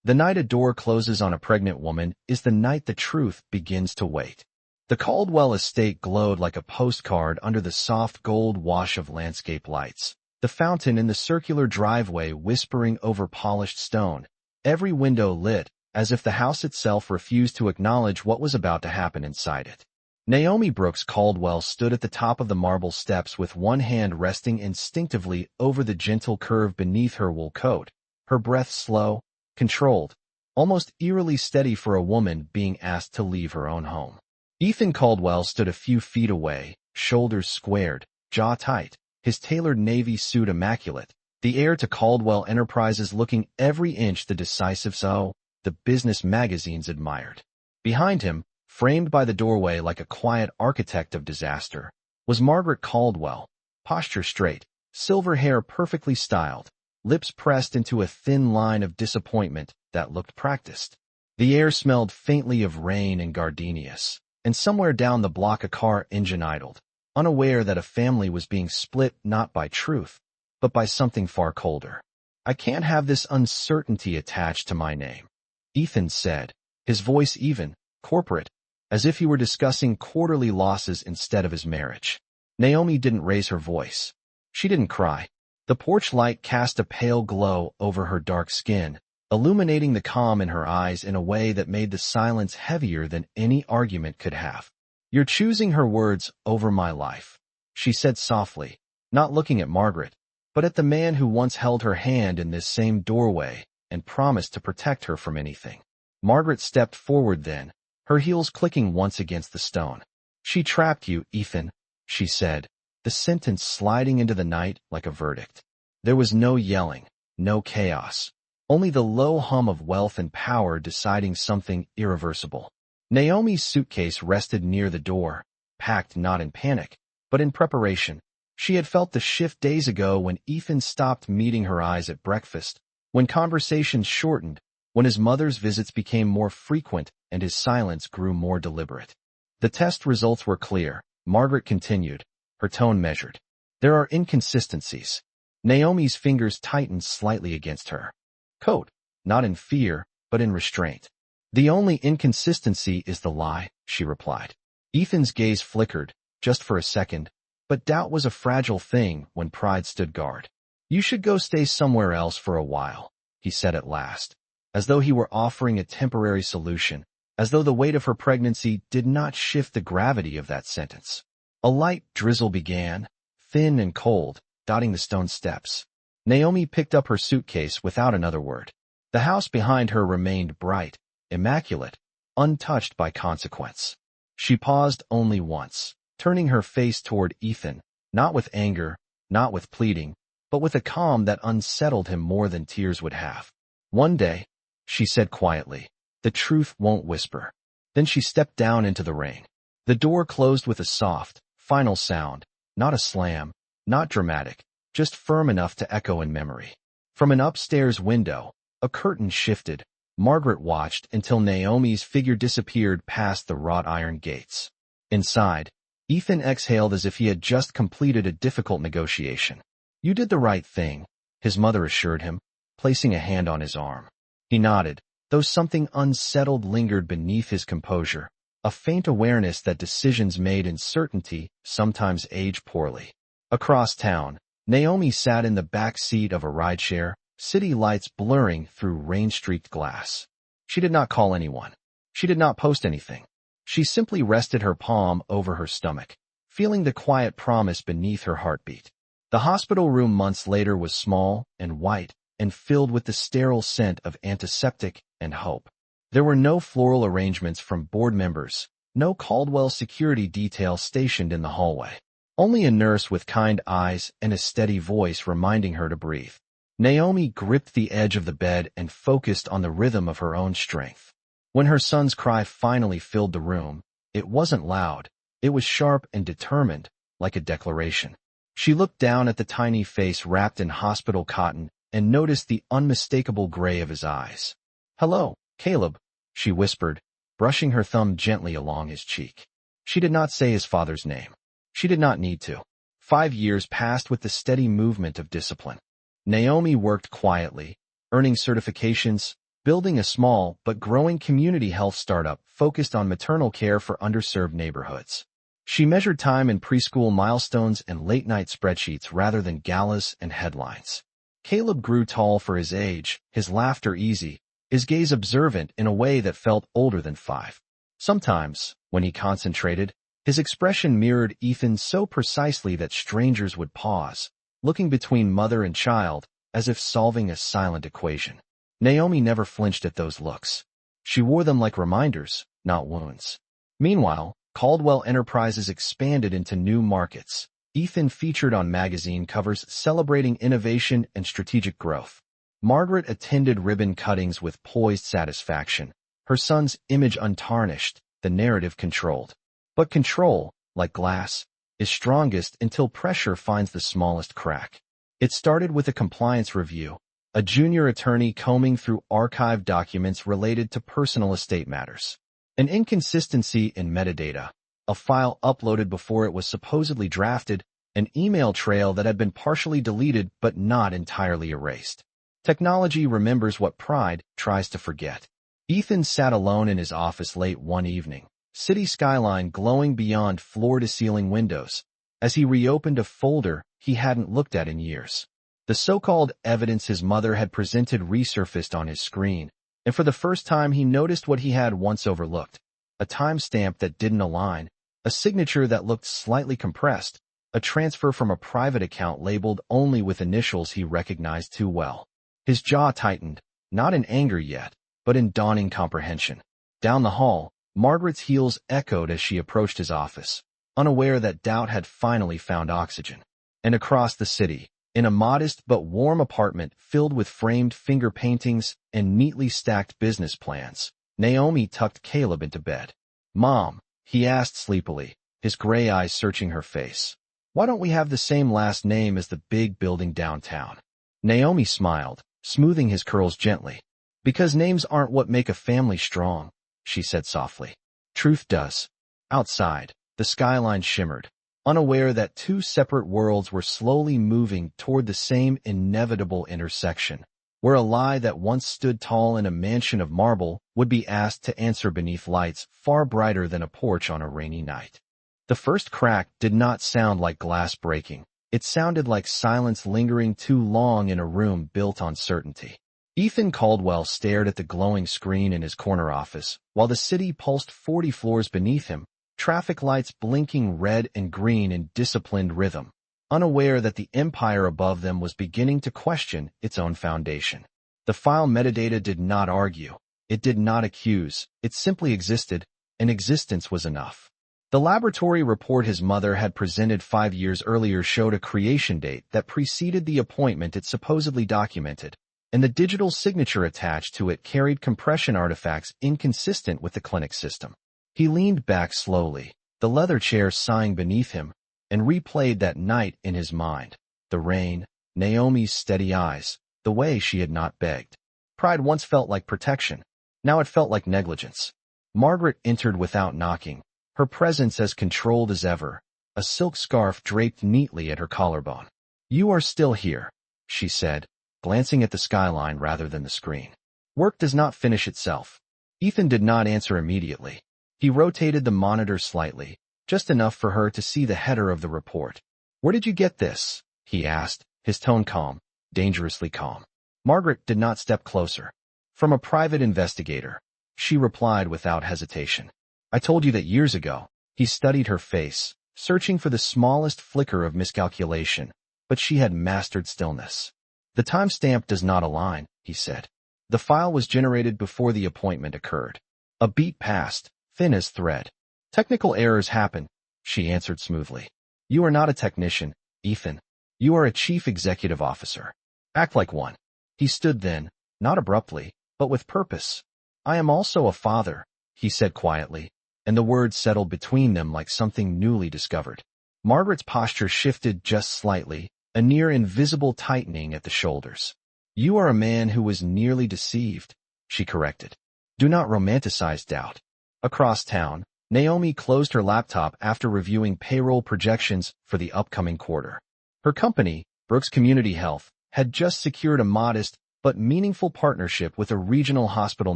The night a door closes on a pregnant woman is the night the truth begins to wait. The Caldwell estate glowed like a postcard under the soft gold wash of landscape lights. The fountain in the circular driveway whispering over polished stone, every window lit, as if the house itself refused to acknowledge what was about to happen inside it. Naomi Brooks Caldwell stood at the top of the marble steps with one hand resting instinctively over the gentle curve beneath her wool coat, her breath slow, controlled, almost eerily steady for a woman being asked to leave her own home. Ethan Caldwell stood a few feet away, shoulders squared, jaw tight, his tailored navy suit immaculate, the heir to Caldwell Enterprises looking every inch the decisive so the business magazines admired. Behind him, framed by the doorway like a quiet architect of disaster, was Margaret Caldwell, posture straight, silver hair perfectly styled, lips pressed into a thin line of disappointment that looked practiced. The air smelled faintly of rain and gardenias, and somewhere down the block a car engine idled, unaware that a family was being split not by truth, but by something far colder. "I can't have this uncertainty attached to my name," Ethan said, his voice even, corporate, as if he were discussing quarterly losses instead of his marriage. Naomi didn't raise her voice. She didn't cry. The porch light cast a pale glow over her dark skin, illuminating the calm in her eyes in a way that made the silence heavier than any argument could have. "You're choosing her words over my life," she said softly, not looking at Margaret, but at the man who once held her hand in this same doorway and promised to protect her from anything. Margaret stepped forward then, her heels clicking once against the stone. "She trapped you, Ethan," she said, the sentence sliding into the night like a verdict. There was no yelling, no chaos, only the low hum of wealth and power deciding something irreversible. Naomi's suitcase rested near the door, packed not in panic, but in preparation. She had felt the shift days ago when Ethan stopped meeting her eyes at breakfast, when conversations shortened, when his mother's visits became more frequent and his silence grew more deliberate. The test results were clear, Margaret continued, her tone measured. "There are inconsistencies." Naomi's fingers tightened slightly against her coat, not in fear, but in restraint. "The only inconsistency is the lie," she replied. Ethan's gaze flickered, just for a second, but doubt was a fragile thing when pride stood guard. "You should go stay somewhere else for a while," he said at last, as though he were offering a temporary solution, as though the weight of her pregnancy did not shift the gravity of that sentence. A light drizzle began, thin and cold, dotting the stone steps. Naomi picked up her suitcase without another word. The house behind her remained bright, immaculate, untouched by consequence. She paused only once, turning her face toward Ethan, not with anger, not with pleading, but with a calm that unsettled him more than tears would have. "One day," she said quietly, "the truth won't whisper." Then she stepped down into the rain. The door closed with a soft, final sound, not a slam, not dramatic, just firm enough to echo in memory. From an upstairs window, a curtain shifted. Margaret watched until Naomi's figure disappeared past the wrought iron gates. Inside, Ethan exhaled as if he had just completed a difficult negotiation. "You did the right thing," his mother assured him, placing a hand on his arm. He nodded, though something unsettled lingered beneath his composure, a faint awareness that decisions made in certainty sometimes age poorly. Across town, Naomi sat in the back seat of a rideshare, city lights blurring through rain-streaked glass. She did not call anyone. She did not post anything. She simply rested her palm over her stomach, feeling the quiet promise beneath her heartbeat. The hospital room months later was small and white and filled with the sterile scent of antiseptic and hope. There were no floral arrangements from board members, no Caldwell security detail stationed in the hallway. Only a nurse with kind eyes and a steady voice reminding her to breathe. Naomi gripped the edge of the bed and focused on the rhythm of her own strength. When her son's cry finally filled the room, it wasn't loud. It was sharp and determined, like a declaration. She looked down at the tiny face wrapped in hospital cotton and noticed the unmistakable gray of his eyes. "Hello, Caleb," she whispered, brushing her thumb gently along his cheek. She did not say his father's name. She did not need to. 5 years passed with the steady movement of discipline. Naomi worked quietly, earning certifications, building a small but growing community health startup focused on maternal care for underserved neighborhoods. She measured time in preschool milestones and late-night spreadsheets rather than galas and headlines. Caleb grew tall for his age, his laughter easy, his gaze observant in a way that felt older than 5. Sometimes, when he concentrated, his expression mirrored Ethan's so precisely that strangers would pause, looking between mother and child, as if solving a silent equation. Naomi never flinched at those looks. She wore them like reminders, not wounds. Meanwhile, Caldwell Enterprises expanded into new markets. Ethan featured on magazine covers celebrating innovation and strategic growth. Margaret attended ribbon cuttings with poised satisfaction, her son's image untarnished, the narrative controlled. But control, like glass, is strongest until pressure finds the smallest crack. It started with a compliance review, a junior attorney combing through archived documents related to personal estate matters. An inconsistency in metadata, a file uploaded before it was supposedly drafted, an email trail that had been partially deleted but not entirely erased. Technology remembers what pride tries to forget. Ethan sat alone in his office late one evening, city skyline glowing beyond floor-to-ceiling windows, as he reopened a folder he hadn't looked at in years. The so-called evidence his mother had presented resurfaced on his screen, and for the first time he noticed what he had once overlooked. A timestamp that didn't align, a signature that looked slightly compressed, a transfer from a private account labeled only with initials he recognized too well. His jaw tightened, not in anger yet, but in dawning comprehension. Down the hall, Margaret's heels echoed as she approached his office, unaware that doubt had finally found oxygen. And across the city, in a modest but warm apartment filled with framed finger paintings and neatly stacked business plans, Naomi tucked Caleb into bed. "Mom," he asked sleepily, his gray eyes searching her face. "Why don't we have the same last name as the big building downtown?" Naomi smiled, smoothing his curls gently. "Because names aren't what make a family strong," she said softly. "Truth does." Outside, the skyline shimmered, unaware that two separate worlds were slowly moving toward the same inevitable intersection, where a lie that once stood tall in a mansion of marble would be asked to answer beneath lights far brighter than a porch on a rainy night. The first crack did not sound like glass breaking. It sounded like silence lingering too long in a room built on certainty. Ethan Caldwell stared at the glowing screen in his corner office, while the city pulsed 40 floors beneath him, traffic lights blinking red and green in disciplined rhythm, unaware that the empire above them was beginning to question its own foundation. The file metadata did not argue. It did not accuse. It simply existed, and existence was enough. The laboratory report his mother had presented 5 years earlier showed a creation date that preceded the appointment it supposedly documented, and the digital signature attached to it carried compression artifacts inconsistent with the clinic system. He leaned back slowly, the leather chair sighing beneath him, and replayed that night in his mind. The rain, Naomi's steady eyes, the way she had not begged. Pride once felt like protection. Now it felt like negligence. Margaret entered without knocking, her presence as controlled as ever, a silk scarf draped neatly at her collarbone. "You are still here," she said, glancing at the skyline rather than the screen. "Work does not finish itself." Ethan did not answer immediately. He rotated the monitor slightly, just enough for her to see the header of the report. "Where did you get this?" he asked, his tone calm, dangerously calm. Margaret did not step closer. "From a private investigator," she replied without hesitation. "I told you that years ago." He studied her face, searching for the smallest flicker of miscalculation, but she had mastered stillness. "The timestamp does not align," he said. "The file was generated before the appointment occurred." A beat passed, thin as thread. "Technical errors happen," she answered smoothly. "You are not a technician, Ethan. You are a chief executive officer. Act like one." He stood then, not abruptly, but with purpose. "I am also a father," he said quietly, and the words settled between them like something newly discovered. Margaret's posture shifted just slightly, a near invisible tightening at the shoulders. "You are a man who was nearly deceived," she corrected. "Do not romanticize doubt." Across town, Naomi closed her laptop after reviewing payroll projections for the upcoming quarter. Her company, Brooks Community Health, had just secured a modest but meaningful partnership with a regional hospital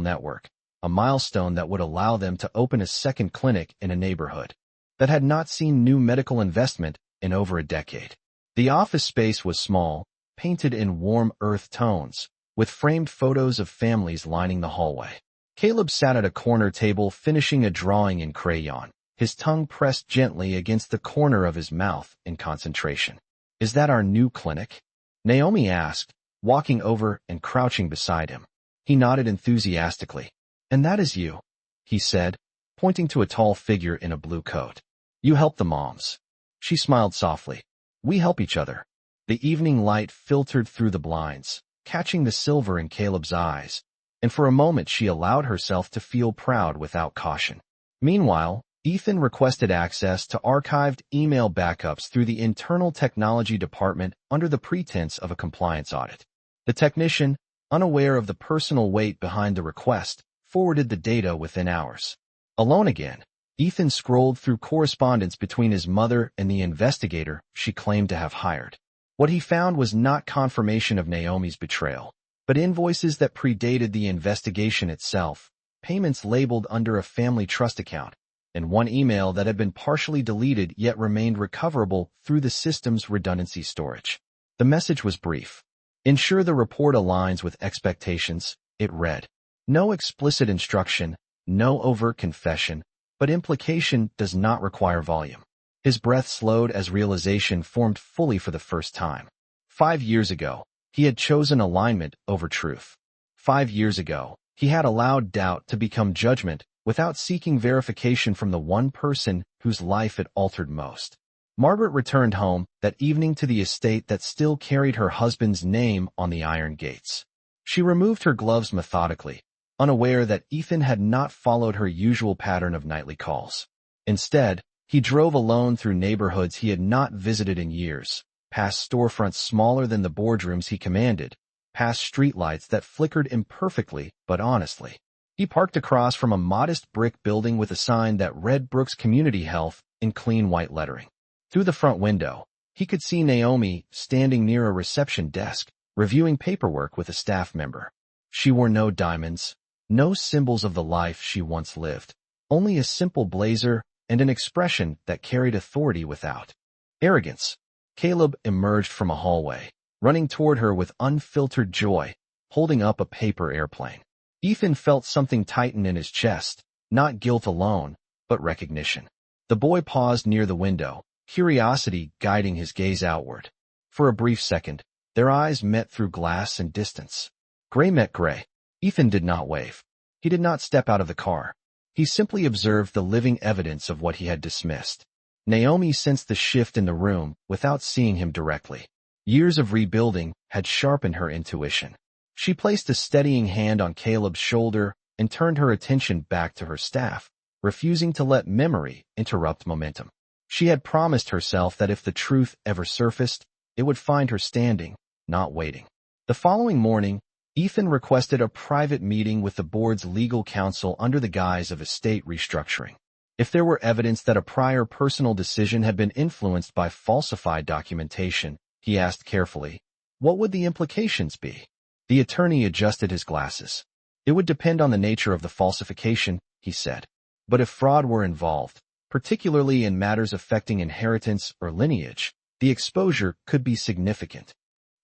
network, a milestone that would allow them to open a second clinic in a neighborhood that had not seen new medical investment in over a decade. The office space was small, painted in warm earth tones, with framed photos of families lining the hallway. Caleb sat at a corner table finishing a drawing in crayon, his tongue pressed gently against the corner of his mouth in concentration. "Is that our new clinic?" Naomi asked, walking over and crouching beside him. He nodded enthusiastically. "And that is you," he said, pointing to a tall figure in a blue coat. "You help the moms." She smiled softly. "We help each other." The evening light filtered through the blinds, catching the silver in Caleb's eyes, and for a moment she allowed herself to feel proud without caution. Meanwhile, Ethan requested access to archived email backups through the internal technology department under the pretense of a compliance audit. The technician, unaware of the personal weight behind the request, forwarded the data within hours. Alone again, Ethan scrolled through correspondence between his mother and the investigator she claimed to have hired. What he found was not confirmation of Naomi's betrayal, but invoices that predated the investigation itself, payments labeled under a family trust account, and one email that had been partially deleted yet remained recoverable through the system's redundancy storage. The message was brief. "Ensure the report aligns with expectations," it read. "No explicit instruction, no overt confession, but implication does not require volume." His breath slowed as realization formed fully for the first time. 5 years ago, he had chosen alignment over truth. 5 years ago, he had allowed doubt to become judgment without seeking verification from the one person whose life it altered most. Margaret returned home that evening to the estate that still carried her husband's name on the iron gates. She removed her gloves methodically, unaware that Ethan had not followed her usual pattern of nightly calls. Instead, he drove alone through neighborhoods he had not visited in years, past storefronts smaller than the boardrooms he commanded, past streetlights that flickered imperfectly but honestly. He parked across from a modest brick building with a sign that read Brooks Community Health in clean white lettering. Through the front window, he could see Naomi standing near a reception desk, reviewing paperwork with a staff member. She wore no diamonds, no symbols of the life she once lived, only a simple blazer and an expression that carried authority without arrogance. Caleb emerged from a hallway, running toward her with unfiltered joy, holding up a paper airplane. Ethan felt something tighten in his chest, not guilt alone, but recognition. The boy paused near the window, curiosity guiding his gaze outward. For a brief second, their eyes met through glass and distance. Gray met gray. Ethan did not wave. He did not step out of the car. He simply observed the living evidence of what he had dismissed. Naomi sensed the shift in the room without seeing him directly. Years of rebuilding had sharpened her intuition. She placed a steadying hand on Caleb's shoulder and turned her attention back to her staff, refusing to let memory interrupt momentum. She had promised herself that if the truth ever surfaced, it would find her standing, not waiting. The following morning, Ethan requested a private meeting with the board's legal counsel under the guise of estate restructuring. If there were evidence that a prior personal decision had been influenced by falsified documentation, he asked carefully, what would the implications be? The attorney adjusted his glasses. It would depend on the nature of the falsification, he said. But if fraud were involved, particularly in matters affecting inheritance or lineage, the exposure could be significant.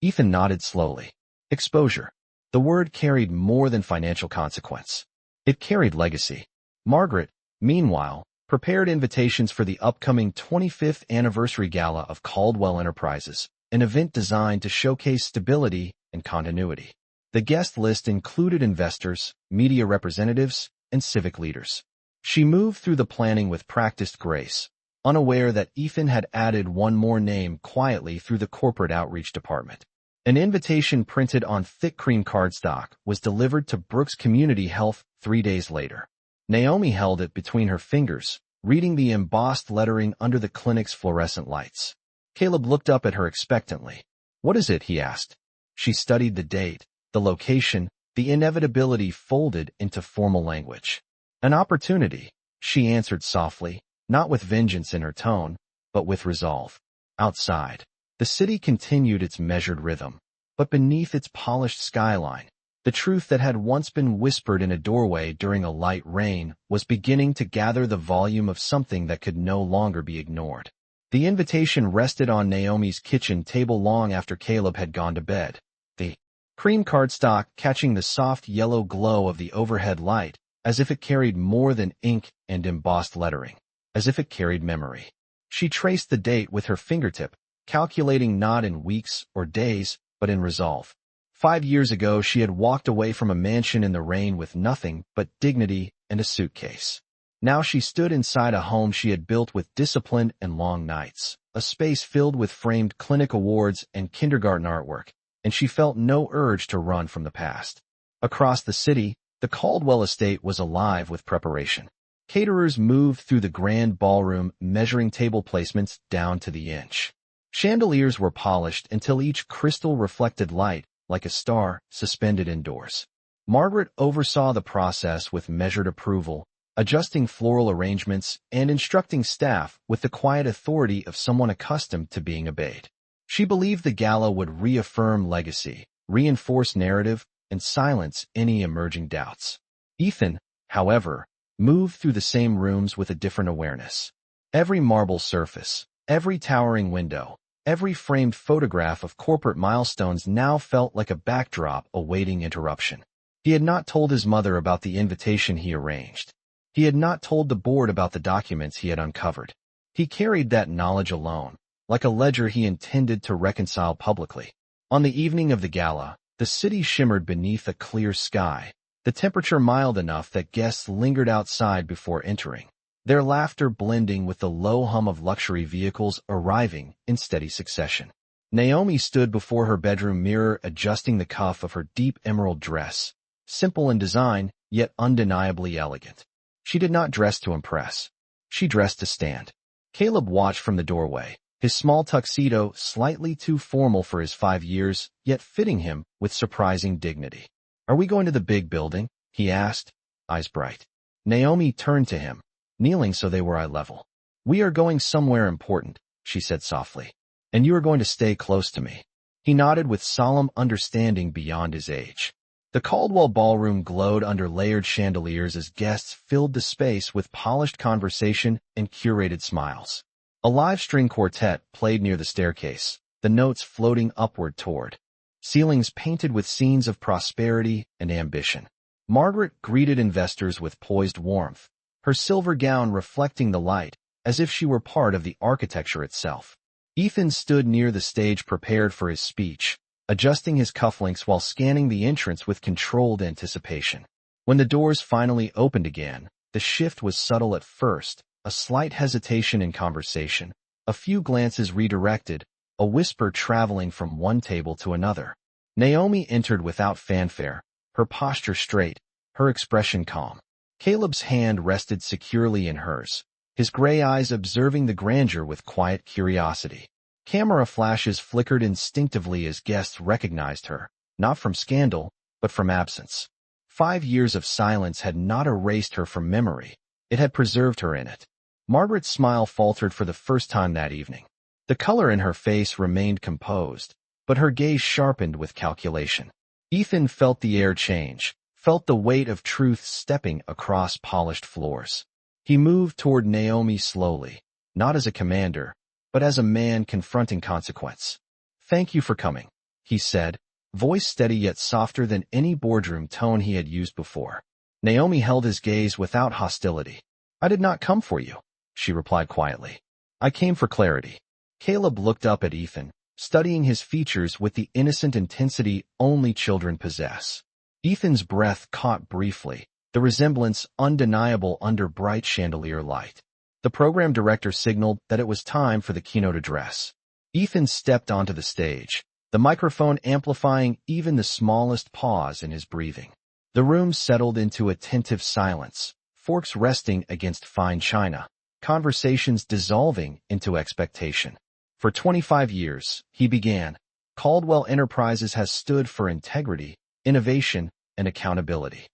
Ethan nodded slowly. Exposure. The word carried more than financial consequence. It carried legacy. Margaret, meanwhile, prepared invitations for the upcoming 25th anniversary gala of Caldwell Enterprises, an event designed to showcase stability and continuity. The guest list included investors, media representatives, and civic leaders. She moved through the planning with practiced grace, unaware that Ethan had added one more name quietly through the corporate outreach department. An invitation printed on thick cream cardstock was delivered to Brooks Community Health 3 days later. Naomi held it between her fingers, reading the embossed lettering under the clinic's fluorescent lights. Caleb looked up at her expectantly. What is it? He asked. She studied the date, the location, the inevitability folded into formal language. An opportunity, she answered softly, not with vengeance in her tone, but with resolve. Outside, the city continued its measured rhythm. but beneath its polished skyline, the truth that had once been whispered in a doorway during a light rain was beginning to gather the volume of something that could no longer be ignored. The invitation rested on Naomi's kitchen table long after Caleb had gone to bed. The cream cardstock catching the soft yellow glow of the overhead light, as if it carried more than ink and embossed lettering, as if it carried memory. She traced the date with her fingertip, calculating not in weeks or days, but in resolve. 5 years ago, she had walked away from a mansion in the rain with nothing but dignity and a suitcase. Now she stood inside a home she had built with discipline and long nights, a space filled with framed clinic awards and kindergarten artwork, and she felt no urge to run from the past. Across the city, the Caldwell estate was alive with preparation. Caterers moved through the grand ballroom, measuring table placements down to the inch. Chandeliers were polished until each crystal reflected light, like a star suspended indoors. Margaret oversaw the process with measured approval, adjusting floral arrangements and instructing staff with the quiet authority of someone accustomed to being obeyed. She believed the gala would reaffirm legacy, reinforce narrative, and silence any emerging doubts. Ethan, however, moved through the same rooms with a different awareness. Every marble surface, every towering window, every framed photograph of corporate milestones now felt like a backdrop awaiting interruption. He had not told his mother about the invitation he arranged. He had not told the board about the documents he had uncovered. He carried that knowledge alone, like a ledger he intended to reconcile publicly. On the evening of the gala, the city shimmered beneath a clear sky, the temperature mild enough that guests lingered outside before entering, their laughter blending with the low hum of luxury vehicles arriving in steady succession. Naomi stood before her bedroom mirror adjusting the cuff of her deep emerald dress, simple in design, yet undeniably elegant. She did not dress to impress. She dressed to stand. Caleb watched from the doorway, his small tuxedo slightly too formal for his 5 years, yet fitting him with surprising dignity. "Are we going to the big building?" he asked, eyes bright. Naomi turned to him, kneeling so they were eye level. "We are going somewhere important," she said softly, "and you are going to stay close to me." He nodded with solemn understanding beyond his age. The Caldwell ballroom glowed under layered chandeliers as guests filled the space with polished conversation and curated smiles. A live string quartet played near the staircase, the notes floating upward toward ceilings painted with scenes of prosperity and ambition. Margaret greeted investors with poised warmth, her silver gown reflecting the light, as if she were part of the architecture itself. Ethan stood near the stage prepared for his speech, adjusting his cufflinks while scanning the entrance with controlled anticipation. When the doors finally opened again, the shift was subtle at first, a slight hesitation in conversation, a few glances redirected, a whisper traveling from one table to another. Naomi entered without fanfare, her posture straight, her expression calm. Caleb's hand rested securely in hers, his gray eyes observing the grandeur with quiet curiosity. Camera flashes flickered instinctively as guests recognized her, not from scandal, but from absence. 5 years of silence had not erased her from memory, it had preserved her in it. Margaret's smile faltered for the first time that evening. The color in her face remained composed, but her gaze sharpened with calculation. Ethan felt the air change, felt the weight of truth stepping across polished floors. He moved toward Naomi slowly, not as a commander, but as a man confronting consequence. "Thank you for coming," he said, voice steady yet softer than any boardroom tone he had used before. Naomi held his gaze without hostility. "I did not come for you," she replied quietly. "I came for clarity." Caleb looked up at Ethan, studying his features with the innocent intensity only children possess. Ethan's breath caught briefly, the resemblance undeniable under bright chandelier light. The program director signaled that it was time for the keynote address. Ethan stepped onto the stage, the microphone amplifying even the smallest pause in his breathing. The room settled into attentive silence, forks resting against fine china, conversations dissolving into expectation. "For 25 years," he began, "Caldwell Enterprises has stood for integrity, innovation, and accountability."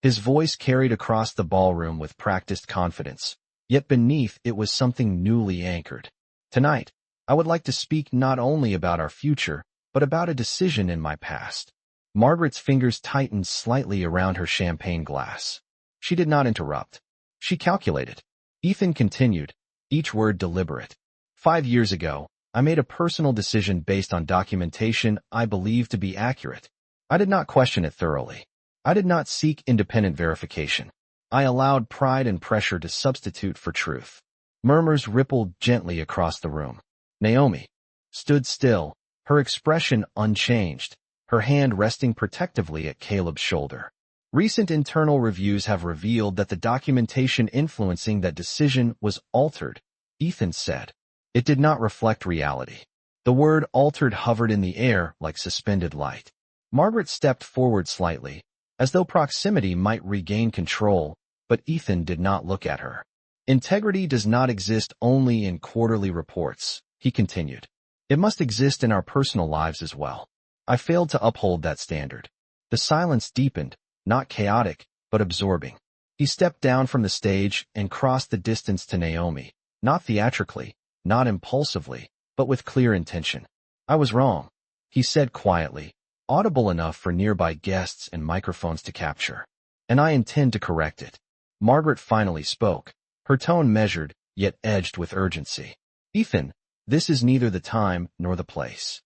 His voice carried across the ballroom with practiced confidence, yet beneath it was something newly anchored. "Tonight, I would like to speak not only about our future, but about a decision in my past. Margaret's fingers tightened slightly around her champagne glass. She did not interrupt. She calculated. Ethan continued, each word deliberate. 5 years ago, I made a personal decision based on documentation I believed to be accurate. I did not question it thoroughly. I did not seek independent verification. I allowed pride and pressure to substitute for truth. Murmurs rippled gently across the room. Naomi stood still, her expression unchanged, her hand resting protectively at Caleb's shoulder. Recent internal reviews have revealed that the documentation influencing that decision was altered, Ethan said. It did not reflect reality. The word altered hovered in the air like suspended light. Margaret stepped forward slightly, as though proximity might regain control, but Ethan did not look at her. Integrity does not exist only in quarterly reports, he continued. It must exist in our personal lives as well. I failed to uphold that standard. The silence deepened, not chaotic, but absorbing. He stepped down from the stage and crossed the distance to Naomi, not theatrically, not impulsively, but with clear intention. I was wrong, he said quietly, audible enough for nearby guests and microphones to capture. And I intend to correct it. Margaret finally spoke, her tone measured, yet edged with urgency. Ethan, this is neither the time nor the place.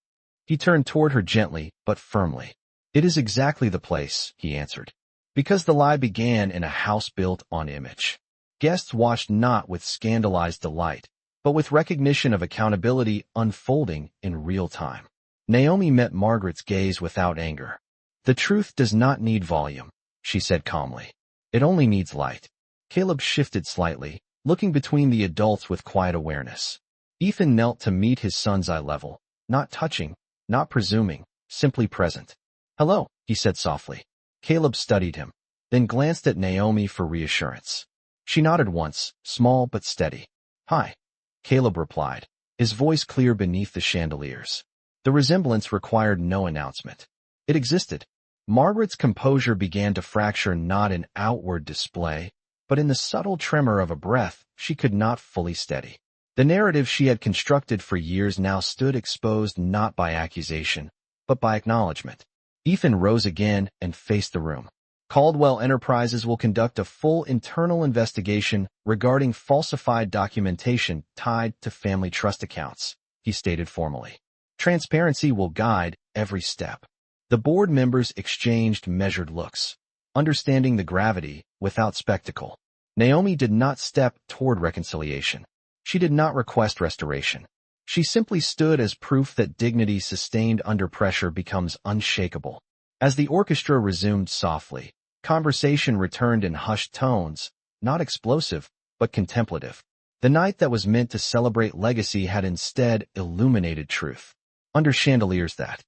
He turned toward her gently but firmly. It is exactly the place, he answered. Because the lie began in a house built on image. Guests watched not with scandalized delight, but with recognition of accountability unfolding in real time. Naomi met Margaret's gaze without anger. The truth does not need volume, she said calmly. It only needs light. Caleb shifted slightly, looking between the adults with quiet awareness. Ethan knelt to meet his son's eye level, not touching, not presuming, simply present. Hello, he said softly. Caleb studied him, then glanced at Naomi for reassurance. She nodded once, small but steady. Hi, Caleb replied, his voice clear beneath the chandeliers. The resemblance required no announcement. It existed. Margaret's composure began to fracture not in outward display, but in the subtle tremor of a breath she could not fully steady. The narrative she had constructed for years now stood exposed not by accusation, but by acknowledgement. Ethan rose again and faced the room. Caldwell Enterprises will conduct a full internal investigation regarding falsified documentation tied to family trust accounts, he stated formally. Transparency will guide every step. The board members exchanged measured looks, understanding the gravity without spectacle. Naomi did not step toward reconciliation. She did not request restoration. She simply stood as proof that dignity sustained under pressure becomes unshakable. As the orchestra resumed softly, conversation returned in hushed tones, not explosive, but contemplative. The night that was meant to celebrate legacy had instead illuminated truth. Under chandeliers that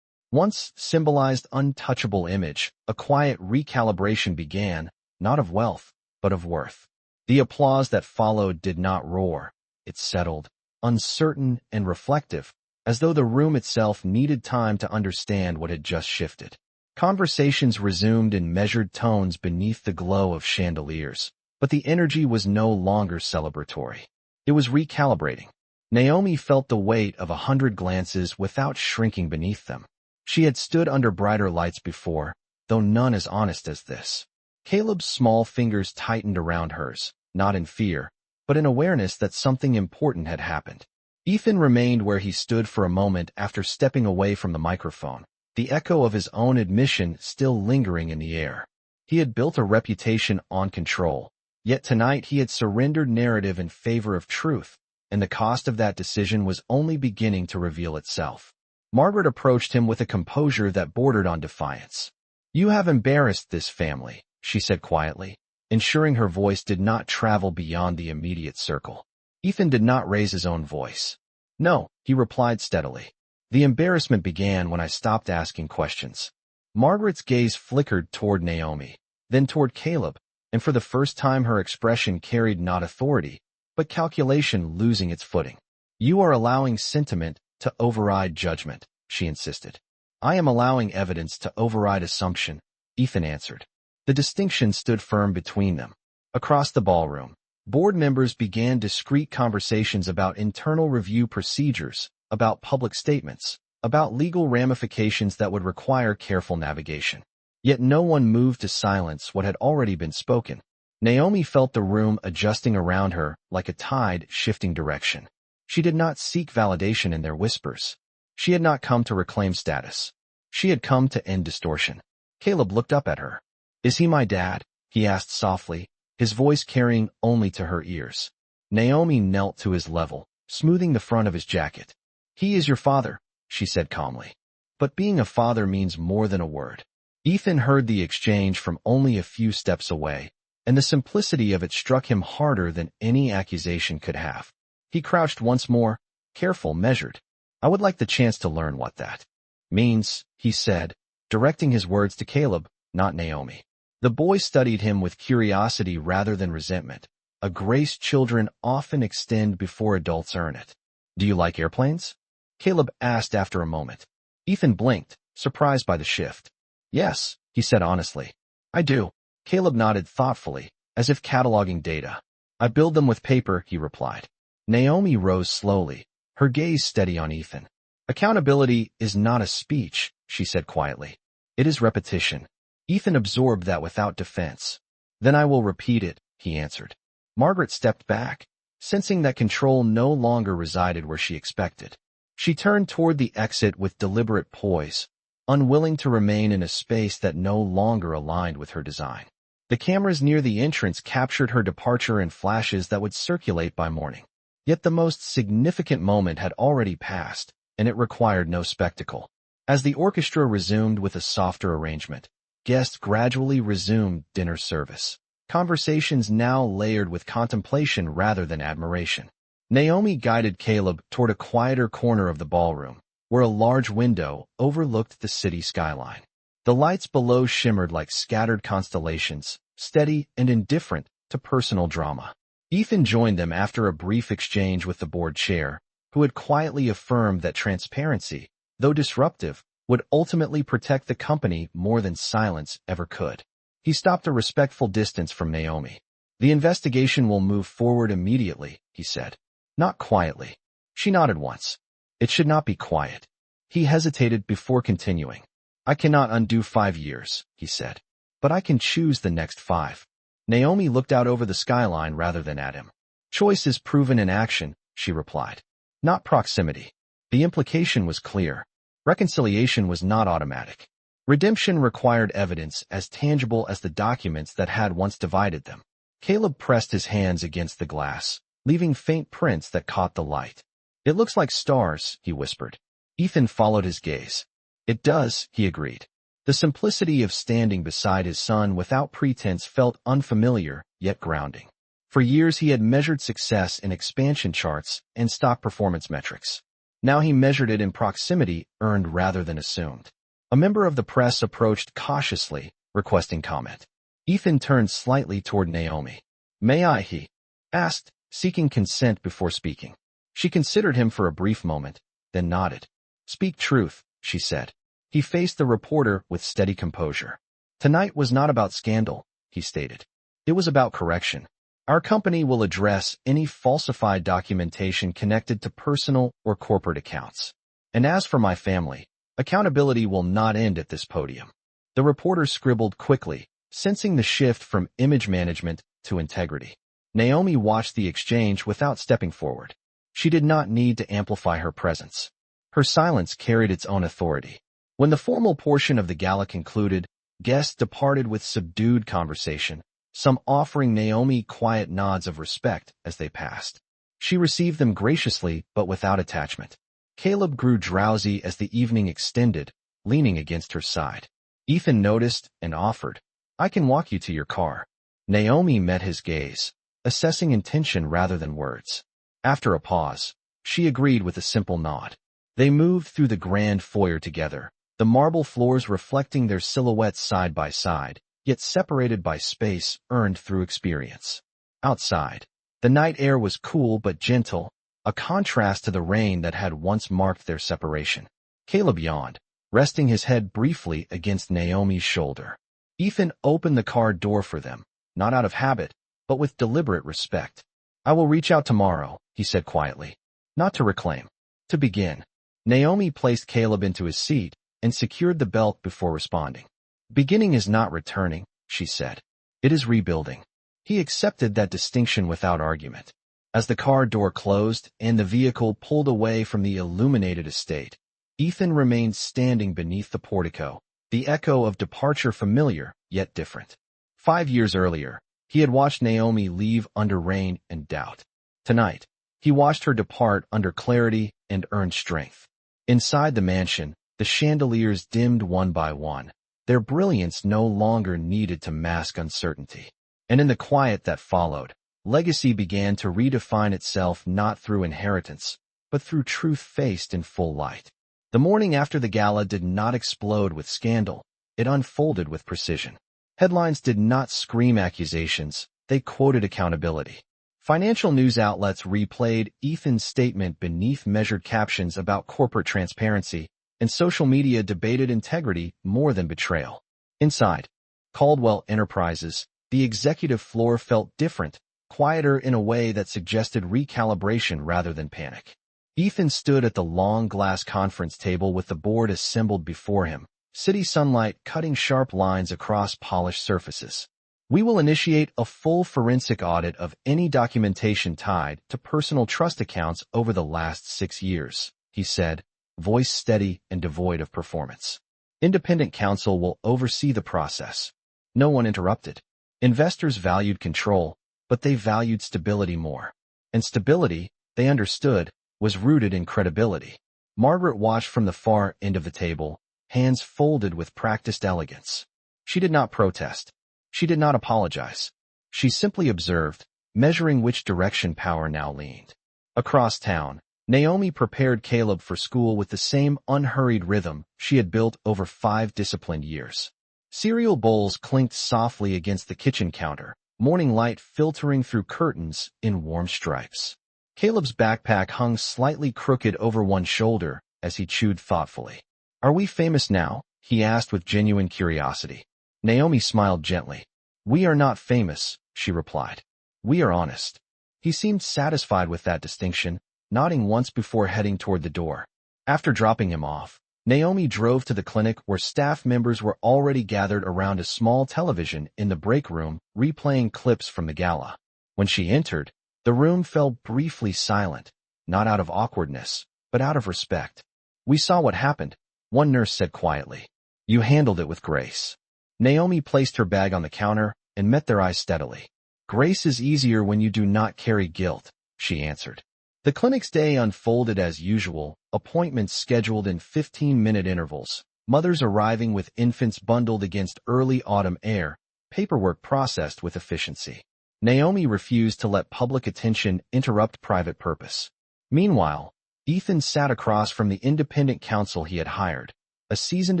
once symbolized untouchable image, a quiet recalibration began, not of wealth, but of worth. The applause that followed did not roar. It settled, uncertain and reflective, as though the room itself needed time to understand what had just shifted. Conversations resumed in measured tones beneath the glow of chandeliers, but the energy was no longer celebratory. It was recalibrating. Naomi felt the weight of 100 glances without shrinking beneath them. She had stood under brighter lights before, though none as honest as this. Caleb's small fingers tightened around hers, not in fear, but in awareness that something important had happened. Ethan remained where he stood for a moment after stepping away from the microphone, the echo of his own admission still lingering in the air. He had built a reputation on control, yet tonight he had surrendered narrative in favor of truth, and the cost of that decision was only beginning to reveal itself. Margaret approached him with a composure that bordered on defiance. You have embarrassed this family, she said quietly, ensuring her voice did not travel beyond the immediate circle. Ethan did not raise his own voice. No, he replied steadily. The embarrassment began when I stopped asking questions. Margaret's gaze flickered toward Naomi, then toward Caleb, and for the first time her expression carried not authority, but calculation losing its footing. You are allowing sentiment to override judgment, she insisted. I am allowing evidence to override assumption, Ethan answered. The distinction stood firm between them. Across the ballroom, board members began discreet conversations about internal review procedures, about public statements, about legal ramifications that would require careful navigation. Yet no one moved to silence what had already been spoken. Naomi felt the room adjusting around her like a tide shifting direction. She did not seek validation in their whispers. She had not come to reclaim status. She had come to end distortion. Caleb looked up at her. "Is he my dad?" he asked softly, his voice carrying only to her ears. Naomi knelt to his level, smoothing the front of his jacket. "He is your father," she said calmly. "But being a father means more than a word." Ethan heard the exchange from only a few steps away, and the simplicity of it struck him harder than any accusation could have. He crouched once more, careful, measured. "I would like the chance to learn what that means," he said, directing his words to Caleb, not Naomi. The boy studied him with curiosity rather than resentment, a grace children often extend before adults earn it. "Do you like airplanes?" Caleb asked after a moment. Ethan blinked, surprised by the shift. "Yes," he said honestly. "I do." Caleb nodded thoughtfully, as if cataloging data. "I build them with paper," he replied. Naomi rose slowly, her gaze steady on Ethan. "Accountability is not a speech," she said quietly. "It is repetition." Ethan absorbed that without defense. "Then I will repeat it," he answered. Margaret stepped back, sensing that control no longer resided where she expected. She turned toward the exit with deliberate poise, unwilling to remain in a space that no longer aligned with her design. The cameras near the entrance captured her departure in flashes that would circulate by morning. Yet the most significant moment had already passed, and it required no spectacle. As the orchestra resumed with a softer arrangement, guests gradually resumed dinner service. Conversations now layered with contemplation rather than admiration. Naomi guided Caleb toward a quieter corner of the ballroom, where a large window overlooked the city skyline. The lights below shimmered like scattered constellations, steady and indifferent to personal drama. Ethan joined them after a brief exchange with the board chair, who had quietly affirmed that transparency, though disruptive, would ultimately protect the company more than silence ever could. He stopped a respectful distance from Naomi. "The investigation will move forward immediately," he said. "Not quietly." She nodded once. "It should not be quiet." He hesitated before continuing. "I cannot undo 5 years," he said. "But I can choose the next 5. Naomi looked out over the skyline rather than at him. "Choice is proven in action," she replied. "Not proximity." The implication was clear. Reconciliation was not automatic. Redemption required evidence as tangible as the documents that had once divided them. Caleb pressed his hands against the glass, leaving faint prints that caught the light. "It looks like stars," he whispered. Ethan followed his gaze. "It does," he agreed. The simplicity of standing beside his son without pretense felt unfamiliar, yet grounding. For years he had measured success in expansion charts and stock performance metrics. Now he measured it in proximity earned rather than assumed. A member of the press approached cautiously, requesting comment. Ethan turned slightly toward Naomi. "May I?" he asked, seeking consent before speaking. She considered him for a brief moment, then nodded. "Speak truth," she said. He faced the reporter with steady composure. "Tonight was not about scandal," he stated. "It was about correction. Our company will address any falsified documentation connected to personal or corporate accounts. And as for my family, accountability will not end at this podium." The reporter scribbled quickly, sensing the shift from image management to integrity. Naomi watched the exchange without stepping forward. She did not need to amplify her presence. Her silence carried its own authority. When the formal portion of the gala concluded, guests departed with subdued conversation, some offering Naomi quiet nods of respect as they passed. She received them graciously but without attachment. Caleb grew drowsy as the evening extended, leaning against her side. Ethan noticed and offered, "I can walk you to your car." Naomi met his gaze, assessing intention rather than words. After a pause, she agreed with a simple nod. They moved through the grand foyer together, the marble floors reflecting their silhouettes side by side, yet separated by space earned through experience. Outside, the night air was cool but gentle, a contrast to the rain that had once marked their separation. Caleb yawned, resting his head briefly against Naomi's shoulder. Ethan opened the car door for them, not out of habit, but with deliberate respect. "I will reach out tomorrow," he said quietly. "Not to reclaim. To begin." Naomi placed Caleb into his seat and secured the belt before responding. Beginning is not returning, she said. It is rebuilding. He accepted that distinction without argument. As the car door closed and the vehicle pulled away from the illuminated estate, Ethan remained standing beneath the portico, the echo of departure familiar yet different. 5 years earlier, he had watched Naomi leave under rain and doubt. Tonight, he watched her depart under clarity and earned strength. Inside the mansion, the chandeliers dimmed one by one. Their brilliance no longer needed to mask uncertainty. And in the quiet that followed, legacy began to redefine itself not through inheritance, but through truth faced in full light. The morning after the gala did not explode with scandal, it unfolded with precision. Headlines did not scream accusations, they quoted accountability. Financial news outlets replayed Ethan's statement beneath measured captions about corporate transparency, and social media debated integrity more than betrayal. Inside Caldwell Enterprises, the executive floor felt different, quieter in a way that suggested recalibration rather than panic. Ethan stood at the long glass conference table with the board assembled before him, city sunlight cutting sharp lines across polished surfaces. We will initiate a full forensic audit of any documentation tied to personal trust accounts over the last 6 years, he said, voice steady and devoid of performance. Independent counsel will oversee the process. No one interrupted. Investors valued control, but they valued stability more. And stability, they understood, was rooted in credibility. Margaret watched from the far end of the table, hands folded with practiced elegance. She did not protest. She did not apologize. She simply observed, measuring which direction power now leaned. Across town, Naomi prepared Caleb for school with the same unhurried rhythm she had built over 5 disciplined years. Cereal bowls clinked softly against the kitchen counter, morning light filtering through curtains in warm stripes. Caleb's backpack hung slightly crooked over one shoulder as he chewed thoughtfully. "Are we famous now?" he asked with genuine curiosity. Naomi smiled gently. "We are not famous," she replied. "We are honest." He seemed satisfied with that distinction, nodding once before heading toward the door. After dropping him off, Naomi drove to the clinic where staff members were already gathered around a small television in the break room, replaying clips from the gala. When she entered, the room fell briefly silent, not out of awkwardness, but out of respect. "We saw what happened," one nurse said quietly. "You handled it with grace." Naomi placed her bag on the counter and met their eyes steadily. "Grace is easier when you do not carry guilt," she answered. The clinic's day unfolded as usual, appointments scheduled in 15-minute intervals, mothers arriving with infants bundled against early autumn air, paperwork processed with efficiency. Naomi refused to let public attention interrupt private purpose. Meanwhile, Ethan sat across from the independent counsel he had hired, a seasoned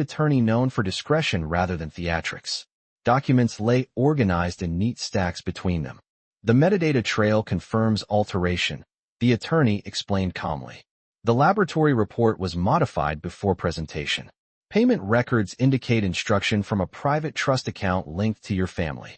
attorney known for discretion rather than theatrics. Documents lay organized in neat stacks between them. "The metadata trail confirms alteration," the attorney explained calmly. "The laboratory report was modified before presentation. Payment records indicate instruction from a private trust account linked to your family."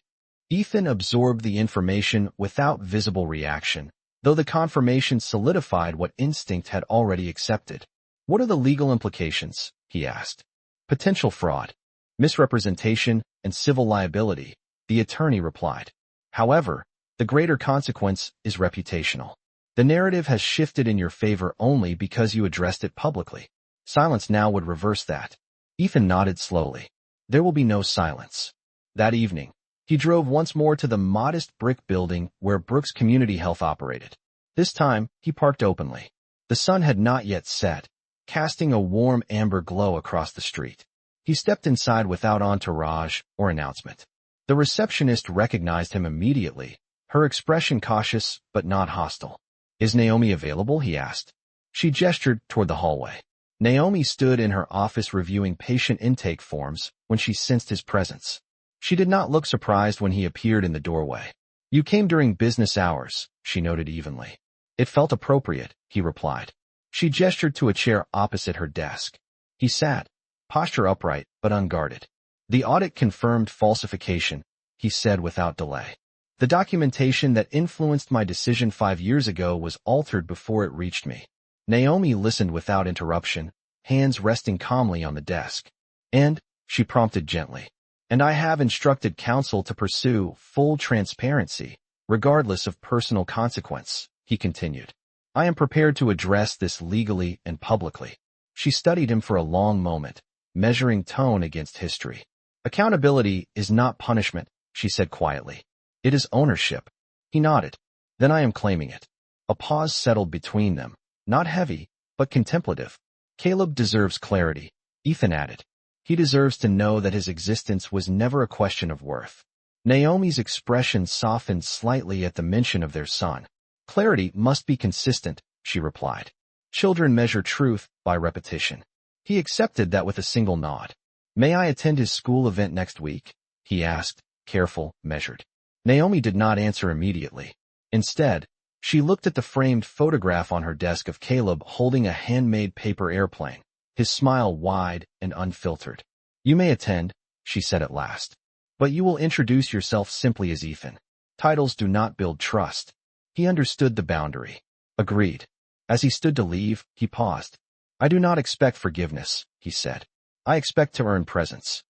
Ethan absorbed the information without visible reaction, though the confirmation solidified what instinct had already accepted. "What are the legal implications?" he asked. "Potential fraud, misrepresentation, and civil liability," the attorney replied. "However, the greater consequence is reputational. The narrative has shifted in your favor only because you addressed it publicly. Silence now would reverse that." Ethan nodded slowly. "There will be no silence." That evening, he drove once more to the modest brick building where Brooks Community Health operated. This time, he parked openly. The sun had not yet set, casting a warm amber glow across the street. He stepped inside without entourage or announcement. The receptionist recognized him immediately, her expression cautious but not hostile. "Is Naomi available?" he asked. She gestured toward the hallway. Naomi stood in her office reviewing patient intake forms when she sensed his presence. She did not look surprised when he appeared in the doorway. "You came during business hours," she noted evenly. "It felt appropriate," he replied. She gestured to a chair opposite her desk. He sat, posture upright but unguarded. "The audit confirmed falsification," he said without delay. "The documentation that influenced my decision 5 years ago was altered before it reached me. Naomi listened without interruption, hands resting calmly on the desk. And, she prompted gently, and I have instructed counsel to pursue full transparency, regardless of personal consequence, he continued. I am prepared to address this legally and publicly. She studied him for a long moment, measuring tone against history. Accountability is not punishment, she said quietly. It is ownership. He nodded. Then I am claiming it. A pause settled between them, not heavy, but contemplative. Caleb deserves clarity, Ethan added. He deserves to know that his existence was never a question of worth. Naomi's expression softened slightly at the mention of their son. Clarity must be consistent, she replied. Children measure truth by repetition. He accepted that with a single nod. May I attend his school event next week? He asked, careful, measured. Naomi did not answer immediately. Instead, she looked at the framed photograph on her desk of Caleb holding a handmade paper airplane, his smile wide and unfiltered. You may attend, she said at last. But you will introduce yourself simply as Ethan. Titles do not build trust. He understood the boundary. Agreed. As he stood to leave, he paused. I do not expect forgiveness, he said. I expect to earn presence.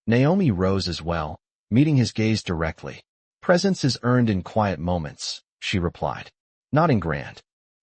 Naomi rose as well, meeting his gaze directly. Presence is earned in quiet moments, she replied. Not in grand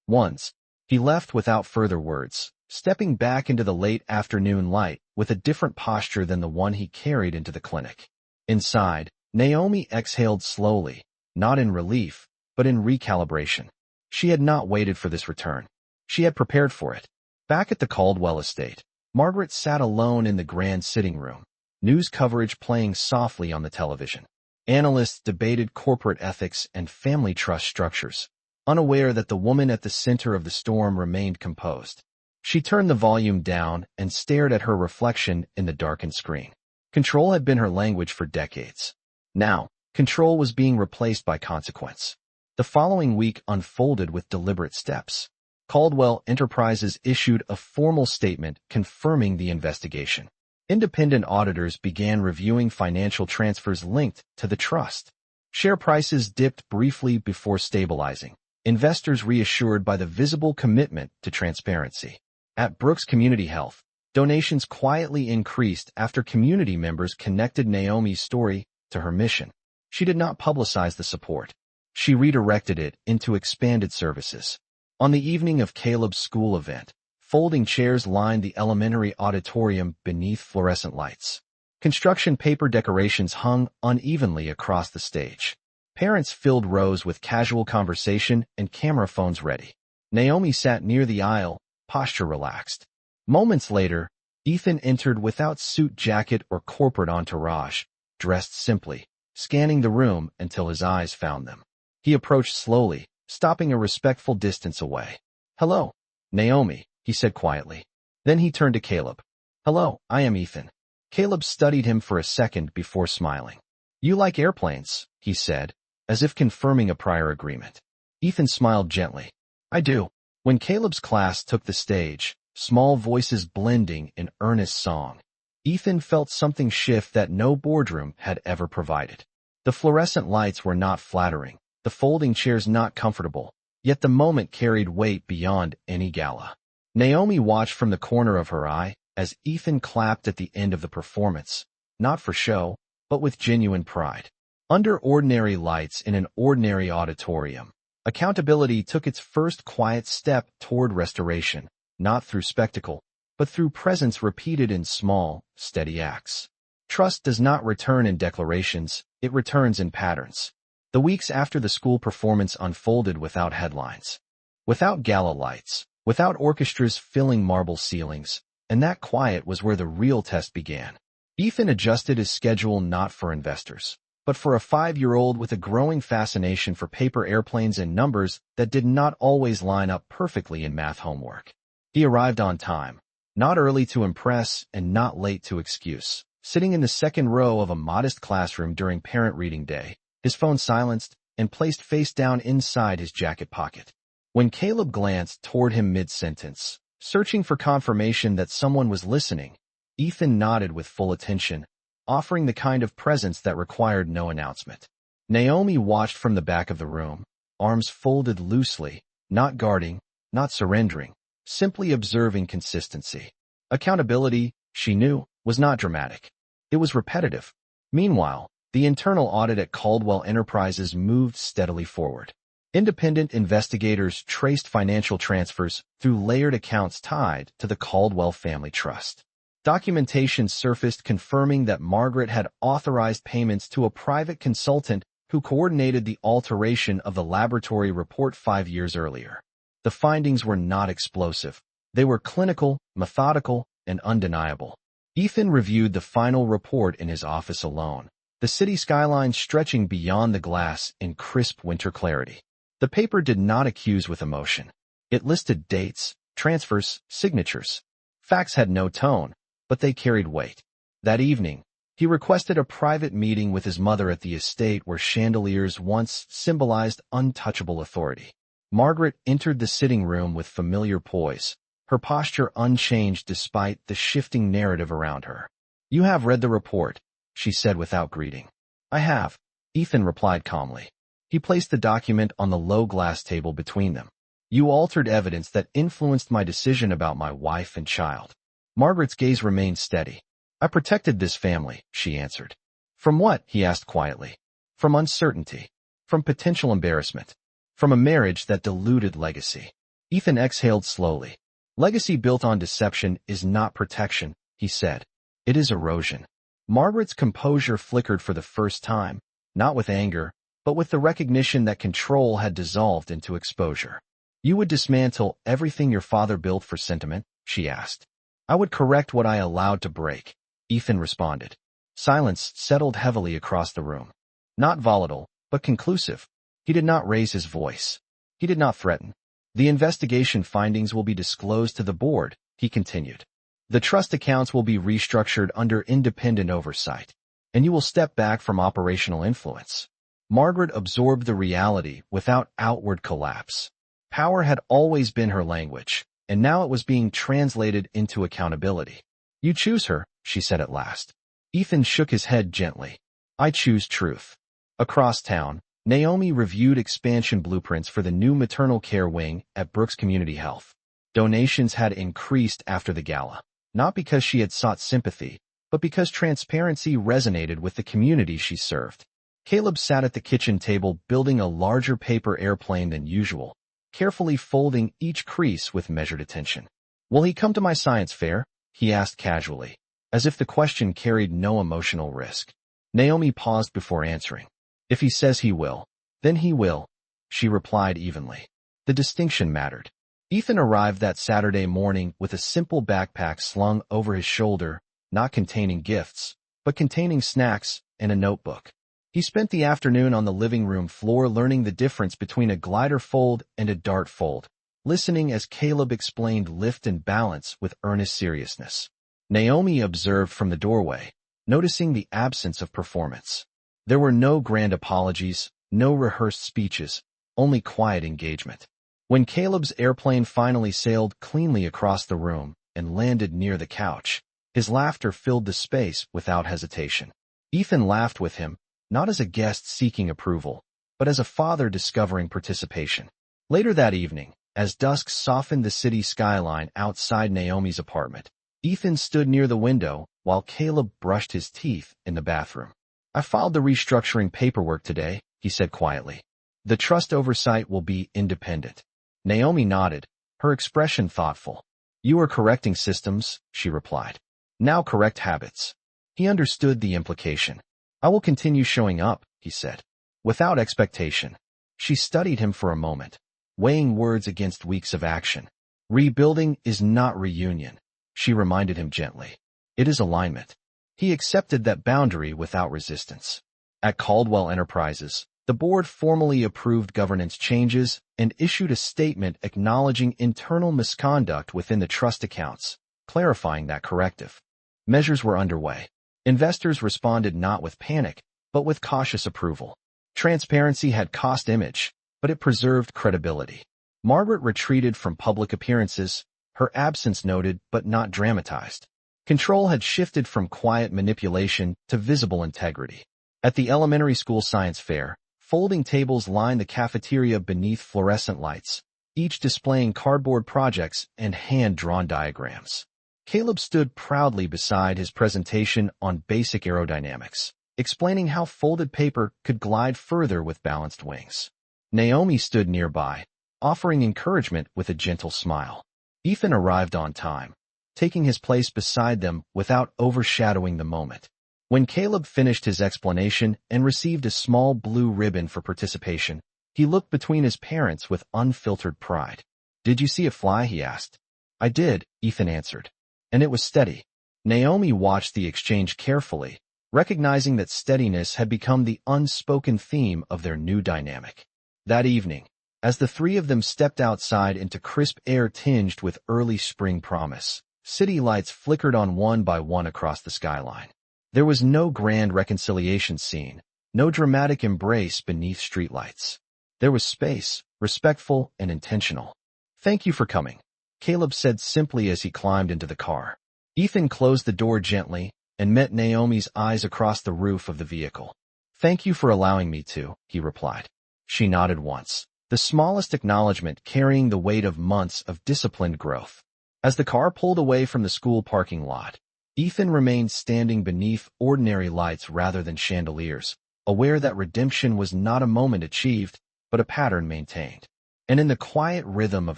ones. He left without further words, stepping back into the late afternoon light with a different posture than the one he carried into the clinic. Inside, Naomi exhaled slowly, not in relief, but in recalibration. She had not waited for this return. She had prepared for it. Back at the Caldwell estate, Margaret sat alone in the grand sitting room, news coverage playing softly on the television. Analysts debated corporate ethics and family trust structures, unaware that the woman at the center of the storm remained composed. She turned the volume down and stared at her reflection in the darkened screen. Control had been her language for decades. Now, control was being replaced by consequence. The following week unfolded with deliberate steps. Caldwell Enterprises issued a formal statement confirming the investigation. Independent auditors began reviewing financial transfers linked to the trust. Share prices dipped briefly before stabilizing, investors reassured by the visible commitment to transparency. At Brooks Community Health, donations quietly increased after community members connected Naomi's story to her mission. She did not publicize the support. She redirected it into expanded services. On the evening of Caleb's school event, folding chairs lined the elementary auditorium beneath fluorescent lights. Construction paper decorations hung unevenly across the stage. Parents filled rows with casual conversation and camera phones ready. Naomi sat near the aisle, posture relaxed. Moments later, Ethan entered without suit jacket or corporate entourage, dressed simply, scanning the room until his eyes found them. He approached slowly, stopping a respectful distance away. Hello, Naomi, he said quietly. Then he turned to Caleb. Hello, I am Ethan. Caleb studied him for a second before smiling. You like airplanes, he said, as if confirming a prior agreement. Ethan smiled gently. I do. When Caleb's class took the stage, small voices blending in earnest song, Ethan felt something shift that no boardroom had ever provided. The fluorescent lights were not flattering, the folding chairs not comfortable, yet the moment carried weight beyond any gala. Naomi watched from the corner of her eye as Ethan clapped at the end of the performance, not for show, but with genuine pride. Under ordinary lights in an ordinary auditorium, accountability took its first quiet step toward restoration, not through spectacle, but through presence repeated in small, steady acts. Trust does not return in declarations, it returns in patterns. The weeks after the school performance unfolded without headlines, without gala lights, without orchestras filling marble ceilings, and that quiet was where the real test began. Ethan adjusted his schedule not for investors, but for a 5-year-old with a growing fascination for paper airplanes and numbers that did not always line up perfectly in math homework. He arrived on time, not early to impress and not late to excuse, sitting in the second row of a modest classroom during parent reading day, his phone silenced and placed face down inside his jacket pocket. When Caleb glanced toward him mid-sentence, searching for confirmation that someone was listening, Ethan nodded with full attention, offering the kind of presence that required no announcement. Naomi watched from the back of the room, arms folded loosely, not guarding, not surrendering, simply observing consistency. Accountability, she knew, was not dramatic. It was repetitive. Meanwhile, the internal audit at Caldwell Enterprises moved steadily forward. Independent investigators traced financial transfers through layered accounts tied to the Caldwell Family Trust. Documentation surfaced confirming that Margaret had authorized payments to a private consultant who coordinated the alteration of the laboratory report 5 years earlier. The findings were not explosive. They were clinical, methodical, and undeniable. Ethan reviewed the final report in his office alone, the city skyline stretching beyond the glass in crisp winter clarity. The paper did not accuse with emotion. It listed dates, transfers, signatures. Facts had no tone, but they carried weight. That evening, he requested a private meeting with his mother at the estate where chandeliers once symbolized untouchable authority. Margaret entered the sitting room with familiar poise, her posture unchanged despite the shifting narrative around her. "You have read the report," she said without greeting. "I have," Ethan replied calmly. He placed the document on the low glass table between them. "You altered evidence that influenced my decision about my wife and child." Margaret's gaze remained steady. "I protected this family," she answered. "From what?" he asked quietly. "From uncertainty. From potential embarrassment. From a marriage that diluted legacy." Ethan exhaled slowly. "Legacy built on deception is not protection," he said. "It is erosion." Margaret's composure flickered for the first time, not with anger, but with the recognition that control had dissolved into exposure. "You would dismantle everything your father built for sentiment?" she asked. "I would correct what I allowed to break," Ethan responded. Silence settled heavily across the room. Not volatile, but conclusive. He did not raise his voice. He did not threaten. "The investigation findings will be disclosed to the board," he continued. "The trust accounts will be restructured under independent oversight, and you will step back from operational influence." Margaret absorbed the reality without outward collapse. Power had always been her language, and now it was being translated into accountability. "You choose her," she said at last. Ethan shook his head gently. "I choose truth." Across town, Naomi reviewed expansion blueprints for the new maternal care wing at Brooks Community Health. Donations had increased after the gala, not because she had sought sympathy, but because transparency resonated with the community she served. Caleb sat at the kitchen table building a larger paper airplane than usual, carefully folding each crease with measured attention. "Will he come to my science fair?" he asked casually, as if the question carried no emotional risk. Naomi paused before answering. "If he says he will, then he will," she replied evenly. The distinction mattered. Ethan arrived that Saturday morning with a simple backpack slung over his shoulder, not containing gifts, but containing snacks and a notebook. He spent the afternoon on the living room floor learning the difference between a glider fold and a dart fold, listening as Caleb explained lift and balance with earnest seriousness. Naomi observed from the doorway, noticing the absence of performance. There were no grand apologies, no rehearsed speeches, only quiet engagement. When Caleb's airplane finally sailed cleanly across the room and landed near the couch, his laughter filled the space without hesitation. Ethan laughed with him, not as a guest seeking approval, but as a father discovering participation. Later that evening, as dusk softened the city skyline outside Naomi's apartment, Ethan stood near the window while Caleb brushed his teeth in the bathroom. "I filed the restructuring paperwork today," he said quietly. "The trust oversight will be independent." Naomi nodded, her expression thoughtful. "You are correcting systems," she replied. "Now correct habits." He understood the implication. "I will continue showing up," he said, without expectation. She studied him for a moment, weighing words against weeks of action. "Rebuilding is not reunion," she reminded him gently. "It is alignment." He accepted that boundary without resistance. At Caldwell Enterprises, the board formally approved governance changes and issued a statement acknowledging internal misconduct within the trust accounts, clarifying that corrective measures were underway. Investors responded not with panic, but with cautious approval. Transparency had cost image, but it preserved credibility. Margaret retreated from public appearances, her absence noted but not dramatized. Control had shifted from quiet manipulation to visible integrity. At the elementary school science fair, folding tables lined the cafeteria beneath fluorescent lights. each displaying cardboard projects and hand-drawn diagrams. Caleb stood proudly beside his presentation on basic aerodynamics, explaining how folded paper could glide further with balanced wings. Naomi stood nearby, offering encouragement with a gentle smile. Ethan arrived on time, taking his place beside them without overshadowing the moment. When Caleb finished his explanation and received a small blue ribbon for participation, he looked between his parents with unfiltered pride. "Did you see it fly?" he asked. "I did," Ethan answered. "And it was steady." Naomi watched the exchange carefully, recognizing that steadiness had become the unspoken theme of their new dynamic. That evening, as the three of them stepped outside into crisp air tinged with early spring promise, city lights flickered on one by one across the skyline. There was no grand reconciliation scene, no dramatic embrace beneath streetlights. There was space, respectful and intentional. "Thank you for coming," Caleb said simply as he climbed into the car. Ethan closed the door gently and met Naomi's eyes across the roof of the vehicle. "Thank you for allowing me to," he replied. She nodded once, the smallest acknowledgement carrying the weight of months of disciplined growth. As the car pulled away from the school parking lot, Ethan remained standing beneath ordinary lights rather than chandeliers, aware that redemption was not a moment achieved, but a pattern maintained. And in the quiet rhythm of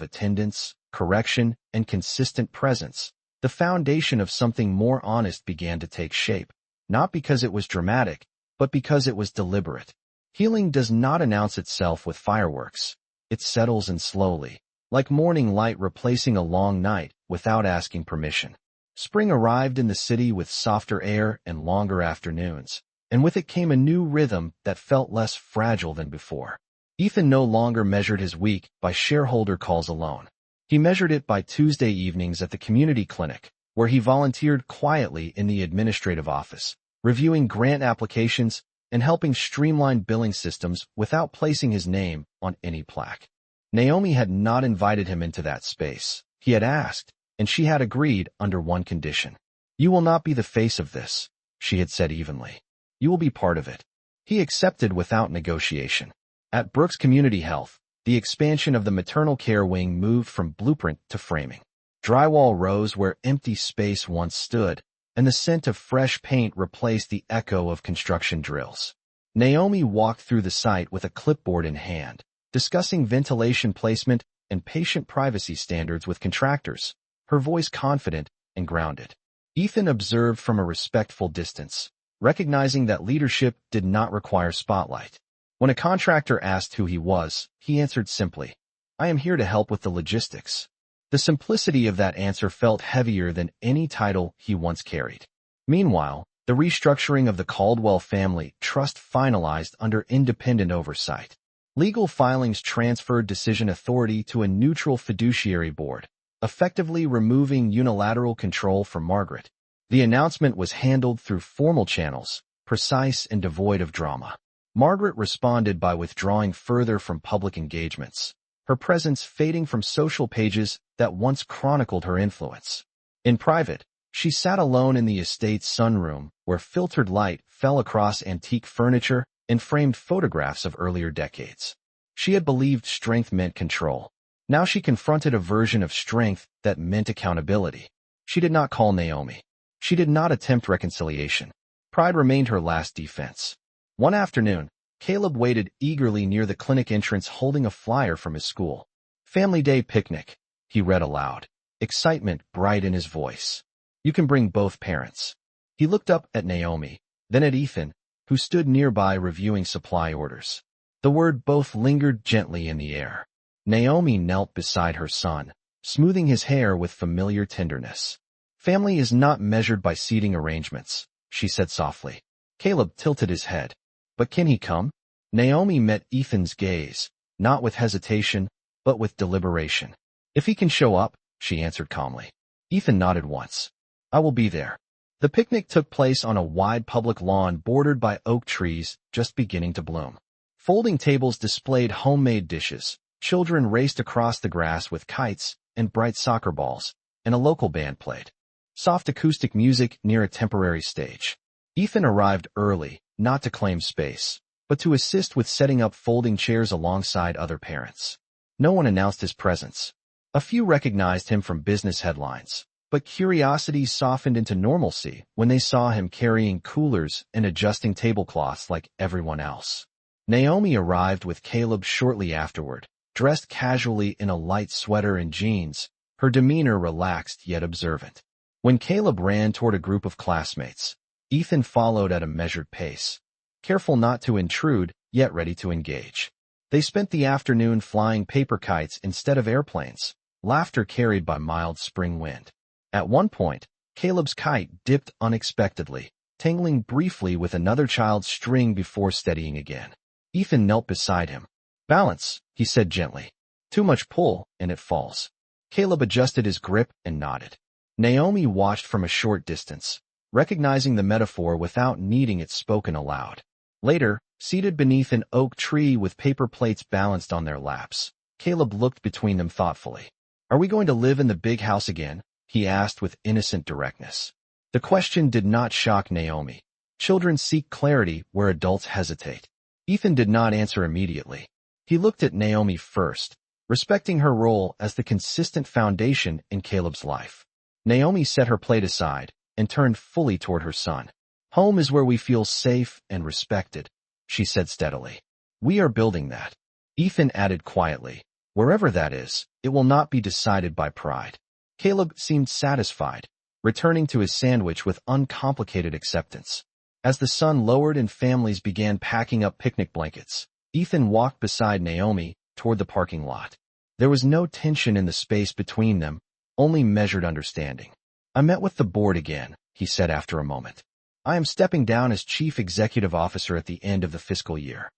attendance, correction, and consistent presence, the foundation of something more honest began to take shape, not because it was dramatic, but because it was deliberate. Healing does not announce itself with fireworks. It settles in slowly, like morning light replacing a long night without asking permission. Spring arrived in the city with softer air and longer afternoons, and with it came a new rhythm that felt less fragile than before. Ethan no longer measured his week by shareholder calls alone. He measured it by Tuesday evenings at the community clinic, where he volunteered quietly in the administrative office, reviewing grant applications and helping streamline billing systems without placing his name on any plaque. Naomi had not invited him into that space. He had asked, and she had agreed under one condition. "You will not be the face of this," she had said evenly. "You will be part of it." He accepted without negotiation. At Brooks Community Health, the expansion of the maternal care wing moved from blueprint to framing. Drywall rose where empty space once stood, and the scent of fresh paint replaced the echo of construction drills. Naomi walked through the site with a clipboard in hand, discussing ventilation placement and patient privacy standards with contractors, her voice confident and grounded. Ethan observed from a respectful distance, recognizing that leadership did not require spotlight. When a contractor asked who he was, he answered simply, "I am here to help with the logistics." The simplicity of that answer felt heavier than any title he once carried. Meanwhile, the restructuring of the Caldwell family trust finalized under independent oversight. Legal filings transferred decision authority to a neutral fiduciary board, effectively removing unilateral control from Margaret. The announcement was handled through formal channels, precise and devoid of drama. Margaret responded by withdrawing further from public engagements, her presence fading from social pages that once chronicled her influence. In private, she sat alone in the estate's sunroom, where filtered light fell across antique furniture and framed photographs of earlier decades. She had believed strength meant control. Now she confronted a version of strength that meant accountability. She did not call Naomi. She did not attempt reconciliation. Pride remained her last defense. One afternoon, Caleb waited eagerly near the clinic entrance holding a flyer from his school. "Family Day Picnic," he read aloud, excitement bright in his voice. "You can bring both parents." He looked up at Naomi, then at Ethan, who stood nearby reviewing supply orders. The word both lingered gently in the air. Naomi knelt beside her son, smoothing his hair with familiar tenderness. "Family is not measured by seating arrangements," she said softly. Caleb tilted his head. "But can he come?" Naomi met Ethan's gaze, not with hesitation, but with deliberation. "If he can show up," she answered calmly. Ethan nodded once. "I will be there." The picnic took place on a wide public lawn bordered by oak trees just beginning to bloom. Folding tables displayed homemade dishes. Children raced across the grass with kites and bright soccer balls, and a local band played soft acoustic music near a temporary stage. Ethan arrived early, not to claim space, but to assist with setting up folding chairs alongside other parents. No one announced his presence. A few recognized him from business headlines, but curiosity softened into normalcy when they saw him carrying coolers and adjusting tablecloths like everyone else. Naomi arrived with Caleb shortly afterward, dressed casually in a light sweater and jeans, her demeanor relaxed yet observant. When Caleb ran toward a group of classmates, Ethan followed at a measured pace, careful not to intrude, yet ready to engage. They spent the afternoon flying paper kites instead of airplanes, laughter carried by mild spring wind. At one point, Caleb's kite dipped unexpectedly, tangling briefly with another child's string before steadying again. Ethan knelt beside him. "Balance," he said gently. "Too much pull, and it falls." Caleb adjusted his grip and nodded. Naomi watched from a short distance, recognizing the metaphor without needing it spoken aloud. Later, seated beneath an oak tree with paper plates balanced on their laps, Caleb looked between them thoughtfully. "Are we going to live in the big house again?" he asked with innocent directness. The question did not shock Naomi. Children seek clarity where adults hesitate. Ethan did not answer immediately. He looked at Naomi first, respecting her role as the consistent foundation in Caleb's life. Naomi set her plate aside and turned fully toward her son. "Home is where we feel safe and respected," she said steadily. "We are building that." Ethan added quietly, "Wherever that is, it will not be decided by pride." Caleb seemed satisfied, returning to his sandwich with uncomplicated acceptance. As the sun lowered and families began packing up picnic blankets, Ethan walked beside Naomi toward the parking lot. There was no tension in the space between them, only measured understanding. "I met with the board again," he said after a moment. "I am stepping down as chief executive officer at the end of the fiscal year."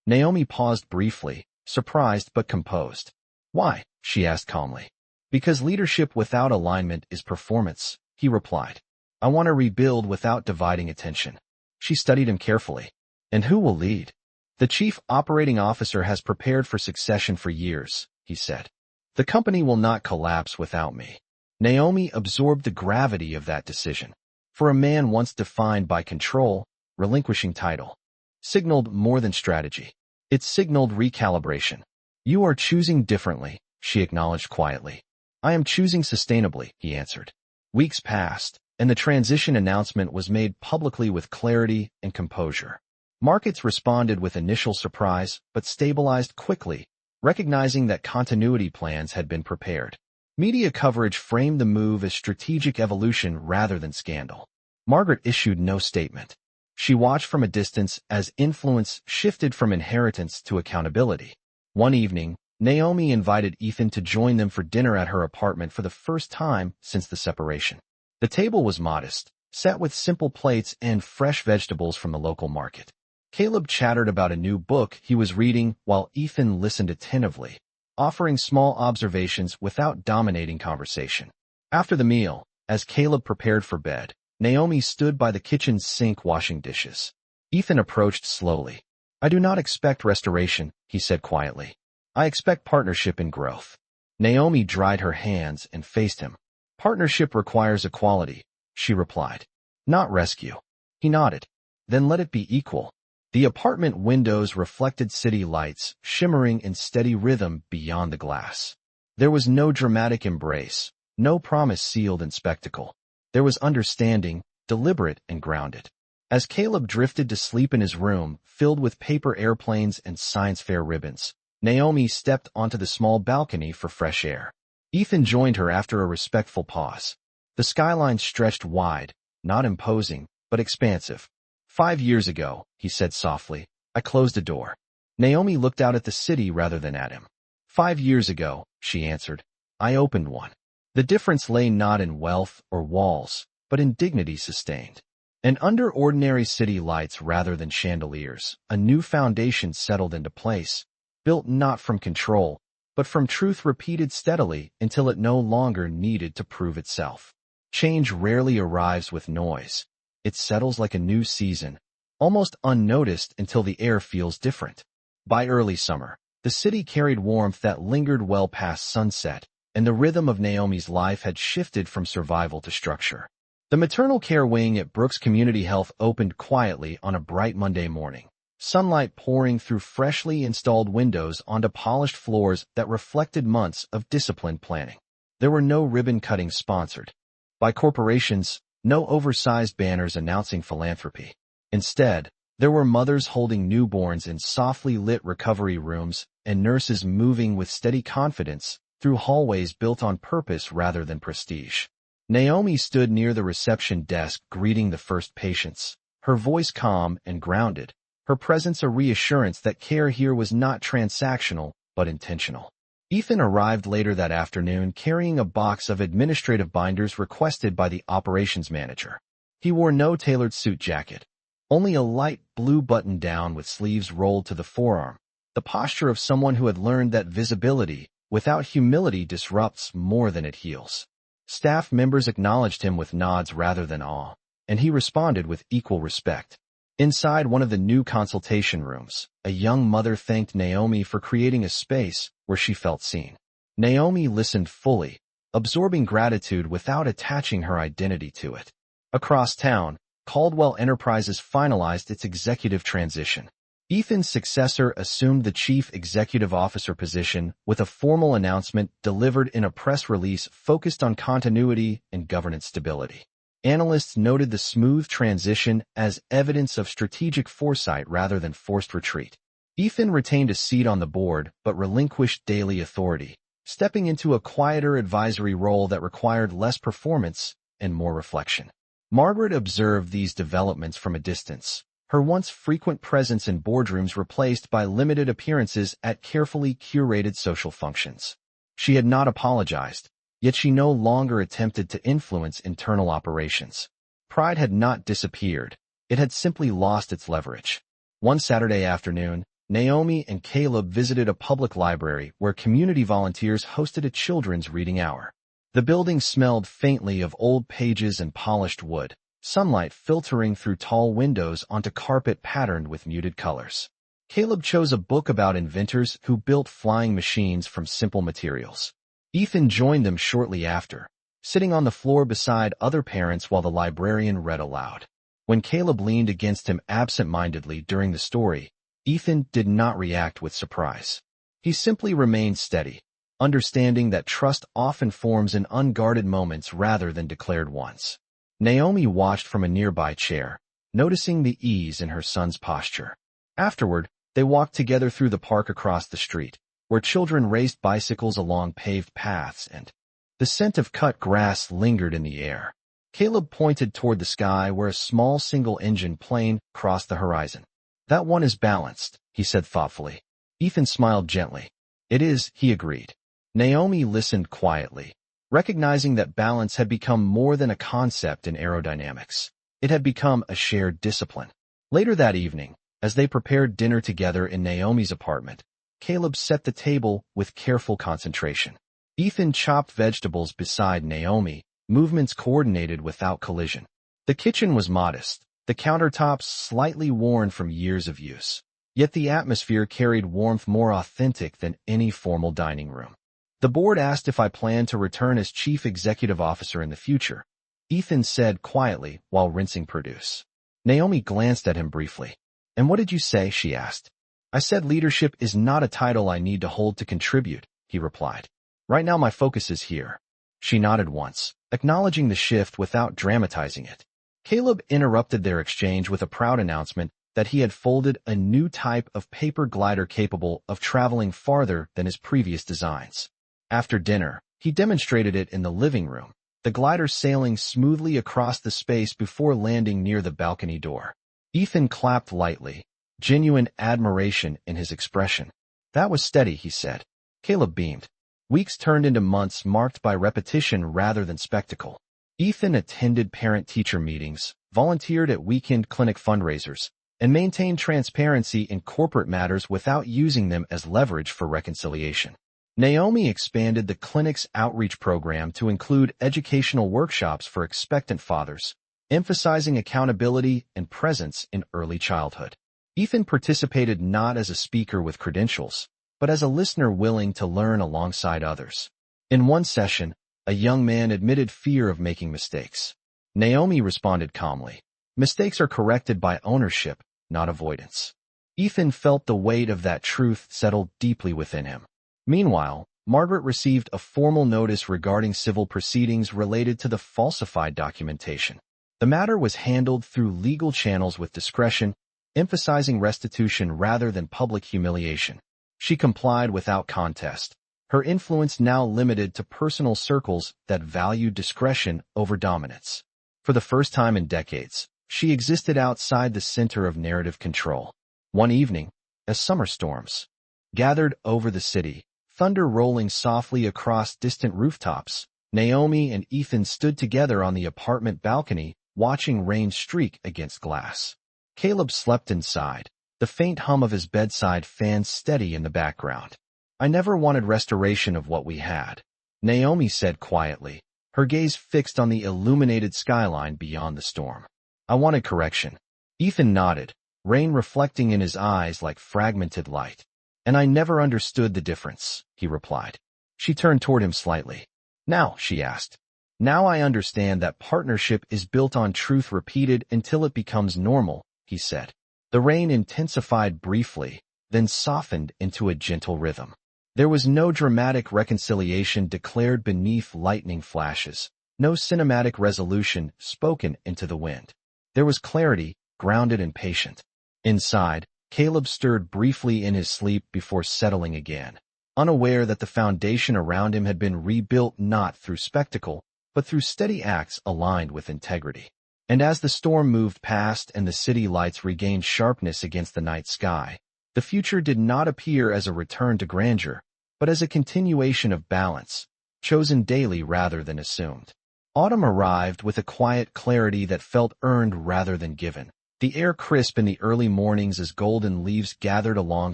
Naomi paused briefly, surprised but composed. "Why?" she asked calmly. "Because leadership without alignment is performance," he replied. "I want to rebuild without dividing attention." She studied him carefully. "And who will lead?" "The chief operating officer has prepared for succession for years," he said. "The company will not collapse without me." Naomi absorbed the gravity of that decision. For a man once defined by control, relinquishing title signaled more than strategy. It signaled recalibration. "You are choosing differently," she acknowledged quietly. "I am choosing sustainably," he answered. Weeks passed, and the transition announcement was made publicly with clarity and composure. Markets responded with initial surprise, but stabilized quickly, recognizing that continuity plans had been prepared. Media coverage framed the move as strategic evolution rather than scandal. Margaret issued no statement. She watched from a distance as influence shifted from inheritance to accountability. One evening, Naomi invited Ethan to join them for dinner at her apartment for the first time since the separation. The table was modest, set with simple plates and fresh vegetables from the local market. Caleb chattered about a new book he was reading while Ethan listened attentively, offering small observations without dominating conversation. After the meal, as Caleb prepared for bed, Naomi stood by the kitchen sink washing dishes. Ethan approached slowly. "I do not expect restoration," he said quietly. "I expect partnership and growth." Naomi dried her hands and faced him. "Partnership requires equality," she replied. "Not rescue." He nodded. "Then let it be equal." The apartment windows reflected city lights, shimmering in steady rhythm beyond the glass. There was no dramatic embrace, no promise sealed in spectacle. There was understanding, deliberate and grounded. As Caleb drifted to sleep in his room, filled with paper airplanes and science fair ribbons, Naomi stepped onto the small balcony for fresh air. Ethan joined her after a respectful pause. The skyline stretched wide, not imposing, but expansive. 5 years ago," he said softly, "I closed a door." Naomi looked out at the city rather than at him. 5 years ago," she answered, "I opened one." The difference lay not in wealth or walls, but in dignity sustained. And under ordinary city lights rather than chandeliers, a new foundation settled into place, built not from control, but from truth repeated steadily until it no longer needed to prove itself. Change rarely arrives with noise. It settles like a new season, almost unnoticed until the air feels different. By early summer, the city carried warmth that lingered well past sunset, and the rhythm of Naomi's life had shifted from survival to structure. The maternal care wing at Brooks Community Health opened quietly on a bright Monday morning. sunlight pouring through freshly installed windows onto polished floors that reflected months of disciplined planning. There were no ribbon-cutting sponsored by corporations, no oversized banners announcing philanthropy. Instead, there were mothers holding newborns in softly lit recovery rooms and nurses moving with steady confidence through hallways built on purpose rather than prestige. Naomi stood near the reception desk greeting the first patients, her voice calm and grounded, her presence a reassurance that care here was not transactional but intentional. Ethan arrived later that afternoon carrying a box of administrative binders requested by the operations manager. He wore no tailored suit jacket, only a light blue button-down with sleeves rolled to the forearm, the posture of someone who had learned that visibility without humility disrupts more than it heals. Staff members acknowledged him with nods rather than awe, and he responded with equal respect. Inside one of the new consultation rooms, a young mother thanked Naomi for creating a space where she felt seen. Naomi listened fully, absorbing gratitude without attaching her identity to it. Across town, Caldwell Enterprises finalized its executive transition. Ethan's successor assumed the chief executive officer position with a formal announcement delivered in a press release focused on continuity and governance stability. Analysts noted the smooth transition as evidence of strategic foresight rather than forced retreat. Ethan retained a seat on the board but relinquished daily authority, stepping into a quieter advisory role that required less performance and more reflection. Margaret observed these developments from a distance, her once frequent presence in boardrooms replaced by limited appearances at carefully curated social functions. She had not apologized, yet she no longer attempted to influence internal operations. Pride had not disappeared, it had simply lost its leverage. One Saturday afternoon, Naomi and Caleb visited a public library where community volunteers hosted a children's reading hour. The building smelled faintly of old pages and polished wood, sunlight filtering through tall windows onto carpet patterned with muted colors. Caleb chose a book about inventors who built flying machines from simple materials. Ethan joined them shortly after, sitting on the floor beside other parents while the librarian read aloud. When Caleb leaned against him absent-mindedly during the story, Ethan did not react with surprise. He simply remained steady, understanding that trust often forms in unguarded moments rather than declared ones. Naomi watched from a nearby chair, noticing the ease in her son's posture. Afterward, they walked together through the park across the street, where children raced bicycles along paved paths and the scent of cut grass lingered in the air. Caleb pointed toward the sky where a small single-engine plane crossed the horizon. "That one is balanced," he said thoughtfully. Ethan smiled gently. "It is," he agreed. Naomi listened quietly, recognizing that balance had become more than a concept in aerodynamics. It had become a shared discipline. Later that evening, as they prepared dinner together in Naomi's apartment, Caleb set the table with careful concentration. Ethan chopped vegetables beside Naomi, movements coordinated without collision. The kitchen was modest, the countertops slightly worn from years of use. Yet the atmosphere carried warmth more authentic than any formal dining room. "The board asked if I planned to return as chief executive officer in the future," Ethan said quietly while rinsing produce. Naomi glanced at him briefly. "And what did you say?" she asked. "I said leadership is not a title I need to hold to contribute," he replied. "Right now my focus is here." She nodded once, acknowledging the shift without dramatizing it. Caleb interrupted their exchange with a proud announcement that he had folded a new type of paper glider capable of traveling farther than his previous designs. After dinner, he demonstrated it in the living room, the glider sailing smoothly across the space before landing near the balcony door. Ethan clapped lightly, genuine admiration in his expression. "That was steady," he said. Caleb beamed. Weeks turned into months marked by repetition rather than spectacle. Ethan attended parent-teacher meetings, volunteered at weekend clinic fundraisers, and maintained transparency in corporate matters without using them as leverage for reconciliation. Naomi expanded the clinic's outreach program to include educational workshops for expectant fathers, emphasizing accountability and presence in early childhood. Ethan participated not as a speaker with credentials, but as a listener willing to learn alongside others. In one session, a young man admitted fear of making mistakes. Naomi responded calmly, "Mistakes are corrected by ownership, not avoidance." Ethan felt the weight of that truth settle deeply within him. Meanwhile, Margaret received a formal notice regarding civil proceedings related to the falsified documentation. The matter was handled through legal channels with discretion, emphasizing restitution rather than public humiliation. She complied without contest, her influence now limited to personal circles that valued discretion over dominance. For the first time in decades, she existed outside the center of narrative control. One evening, as summer storms gathered over the city, thunder rolling softly across distant rooftops, Naomi and Ethan stood together on the apartment balcony, watching rain streak against glass. Caleb slept inside, the faint hum of his bedside fan steady in the background. "I never wanted restoration of what we had," Naomi said quietly, her gaze fixed on the illuminated skyline beyond the storm. "I wanted correction." Ethan nodded, rain reflecting in his eyes like fragmented light. "And I never understood the difference," he replied. She turned toward him slightly. "Now," she asked. "Now I understand that partnership is built on truth repeated until it becomes normal," he said. The rain intensified briefly, then softened into a gentle rhythm. There was no dramatic reconciliation declared beneath lightning flashes, no cinematic resolution spoken into the wind. There was clarity, grounded and patient. Inside, Caleb stirred briefly in his sleep before settling again, unaware that the foundation around him had been rebuilt not through spectacle, but through steady acts aligned with integrity. And as the storm moved past and the city lights regained sharpness against the night sky, the future did not appear as a return to grandeur, but as a continuation of balance, chosen daily rather than assumed. Autumn arrived with a quiet clarity that felt earned rather than given. The air crisp in the early mornings as golden leaves gathered along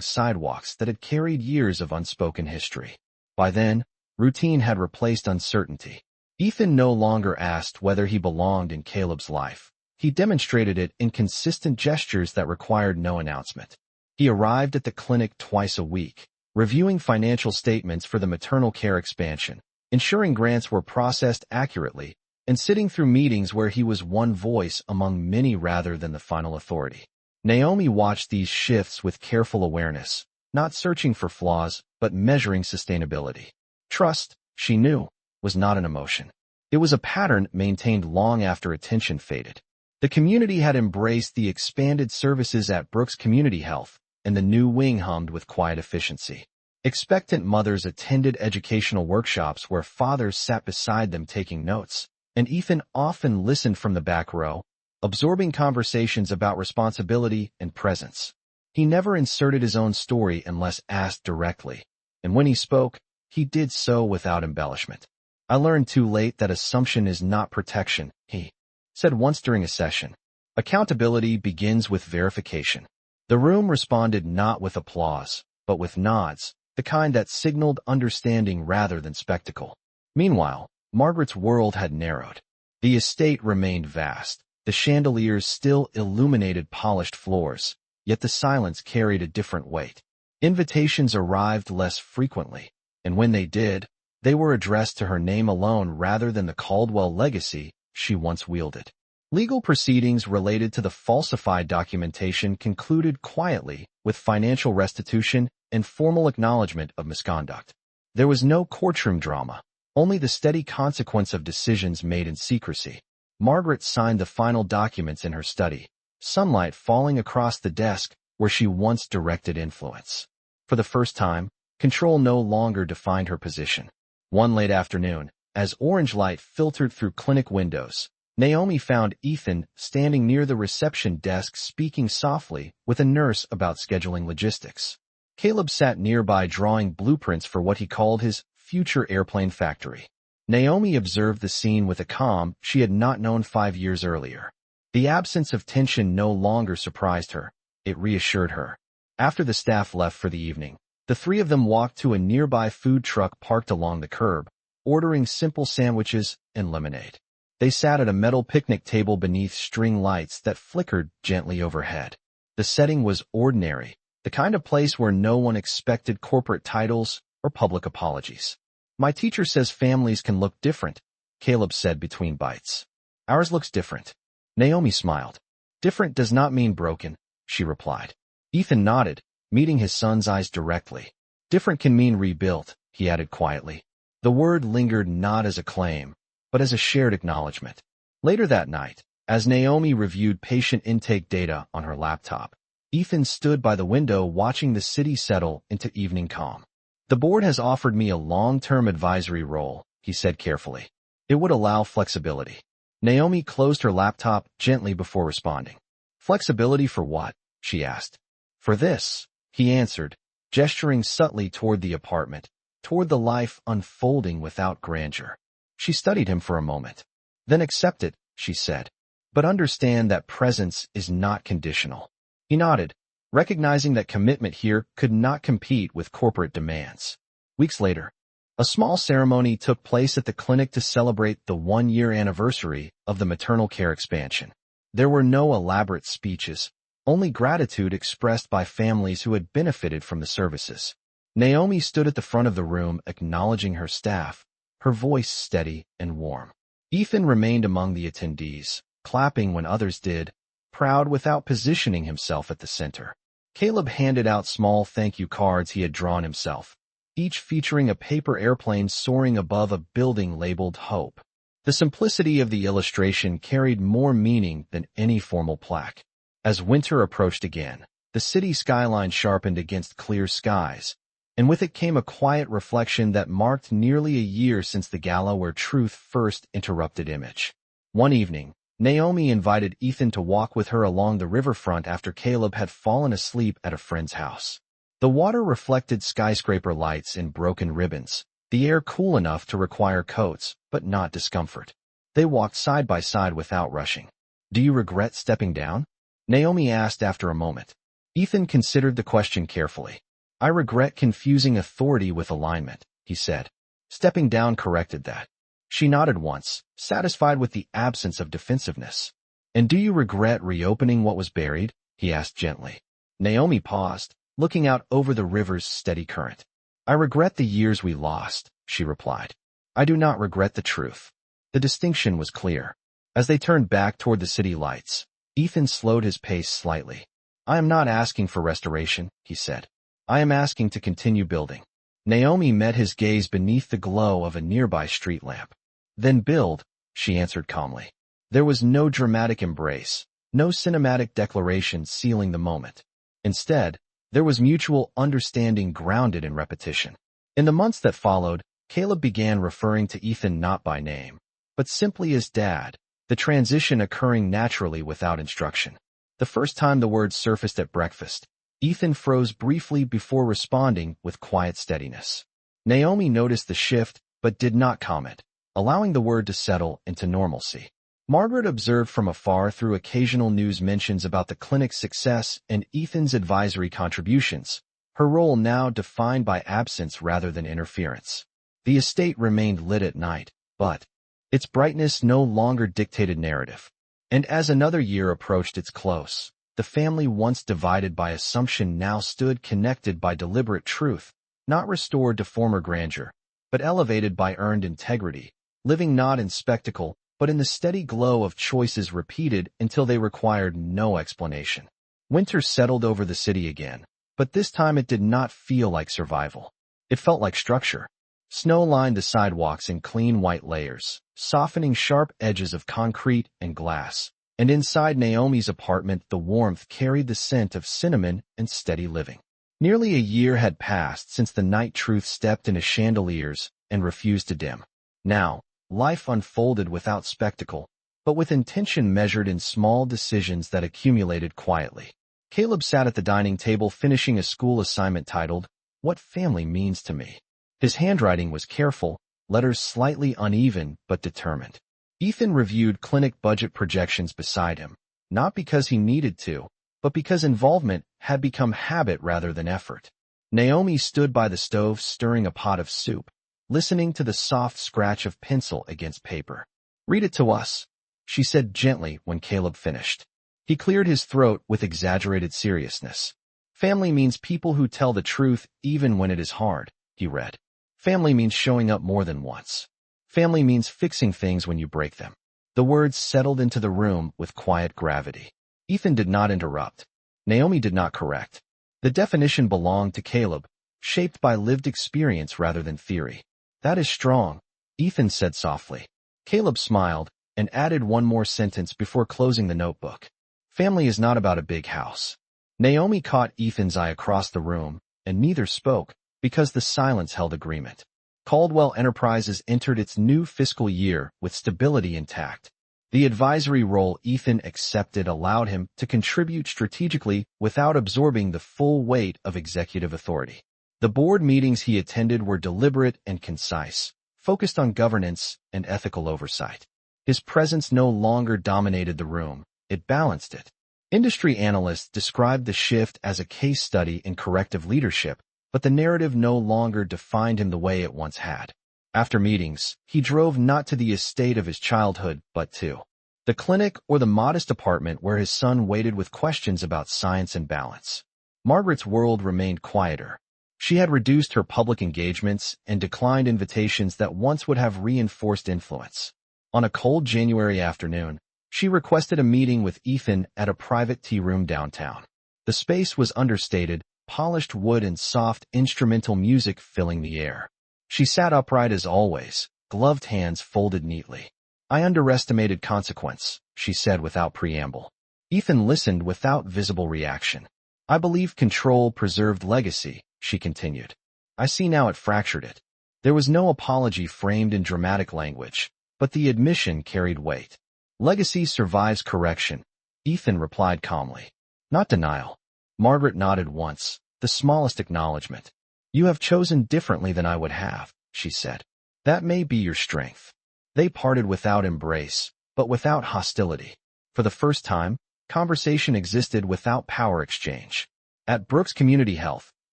sidewalks that had carried years of unspoken history. By then, routine had replaced uncertainty. Ethan no longer asked whether he belonged in Caleb's life. He demonstrated it in consistent gestures that required no announcement. He arrived at the clinic twice a week, reviewing financial statements for the maternal care expansion, ensuring grants were processed accurately, and sitting through meetings where he was one voice among many rather than the final authority. Naomi watched these shifts with careful awareness, not searching for flaws, but measuring sustainability. Trust, she knew, was not an emotion. It was a pattern maintained long after attention faded. The community had embraced the expanded services at Brooks Community Health, and the new wing hummed with quiet efficiency. Expectant mothers attended educational workshops where fathers sat beside them taking notes, and Ethan often listened from the back row, absorbing conversations about responsibility and presence. He never inserted his own story unless asked directly, and when he spoke, he did so without embellishment. "I learned too late that assumption is not protection," he said once during a session. "Accountability begins with verification." The room responded not with applause, but with nods, the kind that signaled understanding rather than spectacle. Meanwhile, Margaret's world had narrowed. The estate remained vast. The chandeliers still illuminated polished floors, yet the silence carried a different weight. Invitations arrived less frequently, and when they did, they were addressed to her name alone rather than the Caldwell legacy she once wielded. Legal proceedings related to the falsified documentation concluded quietly with financial restitution and formal acknowledgement of misconduct. There was no courtroom drama, only the steady consequence of decisions made in secrecy. Margaret signed the final documents in her study, sunlight falling across the desk where she once directed influence. For the first time, control no longer defined her position. One late afternoon, as orange light filtered through clinic windows, Naomi found Ethan standing near the reception desk speaking softly with a nurse about scheduling logistics. Caleb sat nearby drawing blueprints for what he called his future airplane factory. Naomi observed the scene with a calm she had not known 5 years earlier. The absence of tension no longer surprised her, it reassured her. After the staff left for the evening, the three of them walked to a nearby food truck parked along the curb, ordering simple sandwiches and lemonade. They sat at a metal picnic table beneath string lights that flickered gently overhead. The setting was ordinary, the kind of place where no one expected corporate titles or public apologies. "My teacher says families can look different," Caleb said between bites. "Ours looks different." Naomi smiled. "Different does not mean broken," she replied. Ethan nodded, meeting his son's eyes directly. Different can mean rebuilt, he added quietly. The word lingered not as a claim, but as a shared acknowledgement. Later that night, as Naomi reviewed patient intake data on her laptop, Ethan stood by the window watching the city settle into evening calm. The board has offered me a long-term advisory role, he said carefully. It would allow flexibility. Naomi closed her laptop gently before responding. Flexibility for what? She asked. For this, he answered, gesturing subtly toward the apartment, toward the life unfolding without grandeur. She studied him for a moment. Then accept it, she said. But understand that presence is not conditional. He nodded, recognizing that commitment here could not compete with corporate demands. Weeks later, a small ceremony took place at the clinic to celebrate the one-year anniversary of the maternal care expansion. There were no elaborate speeches, only gratitude expressed by families who had benefited from the services. Naomi stood at the front of the room acknowledging her staff, her voice steady and warm. Ethan remained among the attendees, clapping when others did, proud without positioning himself at the center. Caleb handed out small thank you cards he had drawn himself, each featuring a paper airplane soaring above a building labeled Hope. The simplicity of the illustration carried more meaning than any formal plaque. As winter approached again, the city skyline sharpened against clear skies, and with it came a quiet reflection that marked nearly a year since the gala where truth first interrupted image. One evening, Naomi invited Ethan to walk with her along the riverfront after Caleb had fallen asleep at a friend's house. The water reflected skyscraper lights in broken ribbons, the air cool enough to require coats, but not discomfort. They walked side by side without rushing. Do you regret stepping down? Naomi asked after a moment. Ethan considered the question carefully. I regret confusing authority with alignment, he said. Stepping down corrected that. She nodded once, satisfied with the absence of defensiveness. And do you regret reopening what was buried? He asked gently. Naomi paused, looking out over the river's steady current. I regret the years we lost, she replied. I do not regret the truth. The distinction was clear. As they turned back toward the city lights, Ethan slowed his pace slightly. I am not asking for restoration, he said. I am asking to continue building. Naomi met his gaze beneath the glow of a nearby street lamp. Then build, she answered calmly. There was no dramatic embrace, no cinematic declaration sealing the moment. Instead, there was mutual understanding grounded in repetition. In the months that followed, Caleb began referring to Ethan not by name, but simply as Dad, the transition occurring naturally without instruction. The first time the word surfaced at breakfast, Ethan froze briefly before responding with quiet steadiness. Naomi noticed the shift but did not comment, allowing the word to settle into normalcy. Margaret observed from afar through occasional news mentions about the clinic's success and Ethan's advisory contributions, her role now defined by absence rather than interference. The estate remained lit at night, but its brightness no longer dictated narrative. And as another year approached its close, the family once divided by assumption now stood connected by deliberate truth, not restored to former grandeur, but elevated by earned integrity, living not in spectacle, but in the steady glow of choices repeated until they required no explanation. Winter settled over the city again, but this time it did not feel like survival. It felt like structure. Snow lined the sidewalks in clean white layers, softening sharp edges of concrete and glass. And inside Naomi's apartment, the warmth carried the scent of cinnamon and steady living. Nearly a year had passed since the night truth stepped into chandeliers and refused to dim. Now, life unfolded without spectacle, but with intention measured in small decisions that accumulated quietly. Caleb sat at the dining table finishing a school assignment titled, What Family Means to Me. His handwriting was careful, letters slightly uneven but determined. Ethan reviewed clinic budget projections beside him, not because he needed to, but because involvement had become habit rather than effort. Naomi stood by the stove stirring a pot of soup, listening to the soft scratch of pencil against paper. Read it to us, she said gently when Caleb finished. He cleared his throat with exaggerated seriousness. Family means people who tell the truth even when it is hard, he read. Family means showing up more than once. Family means fixing things when you break them. The words settled into the room with quiet gravity. Ethan did not interrupt. Naomi did not correct. The definition belonged to Caleb, shaped by lived experience rather than theory. That is strong, Ethan said softly. Caleb smiled and added one more sentence before closing the notebook. Family is not about a big house. Naomi caught Ethan's eye across the room, and neither spoke, because the silence held agreement. Caldwell Enterprises entered its new fiscal year with stability intact. The advisory role Ethan accepted allowed him to contribute strategically without absorbing the full weight of executive authority. The board meetings he attended were deliberate and concise, focused on governance and ethical oversight. His presence no longer dominated the room, it balanced it. Industry analysts described the shift as a case study in corrective leadership, but the narrative no longer defined him the way it once had. After meetings, he drove not to the estate of his childhood, but to the clinic or the modest apartment where his son waited with questions about science and balance. Margaret's world remained quieter. She had reduced her public engagements and declined invitations that once would have reinforced influence. On a cold January afternoon, she requested a meeting with Ethan at a private tea room downtown. The space was understated, polished wood and soft instrumental music filling the air. She sat upright as always, gloved hands folded neatly. I underestimated consequence, she said without preamble. Ethan listened without visible reaction. I believe control preserved legacy, she continued. I see now it fractured it. There was no apology framed in dramatic language, but the admission carried weight. Legacy survives correction, Ethan replied calmly. Not denial. Margaret nodded once, the smallest acknowledgement. You have chosen differently than I would have, she said. That may be your strength. They parted without embrace, but without hostility. For the first time, conversation existed without power exchange. At Brooks Community Health,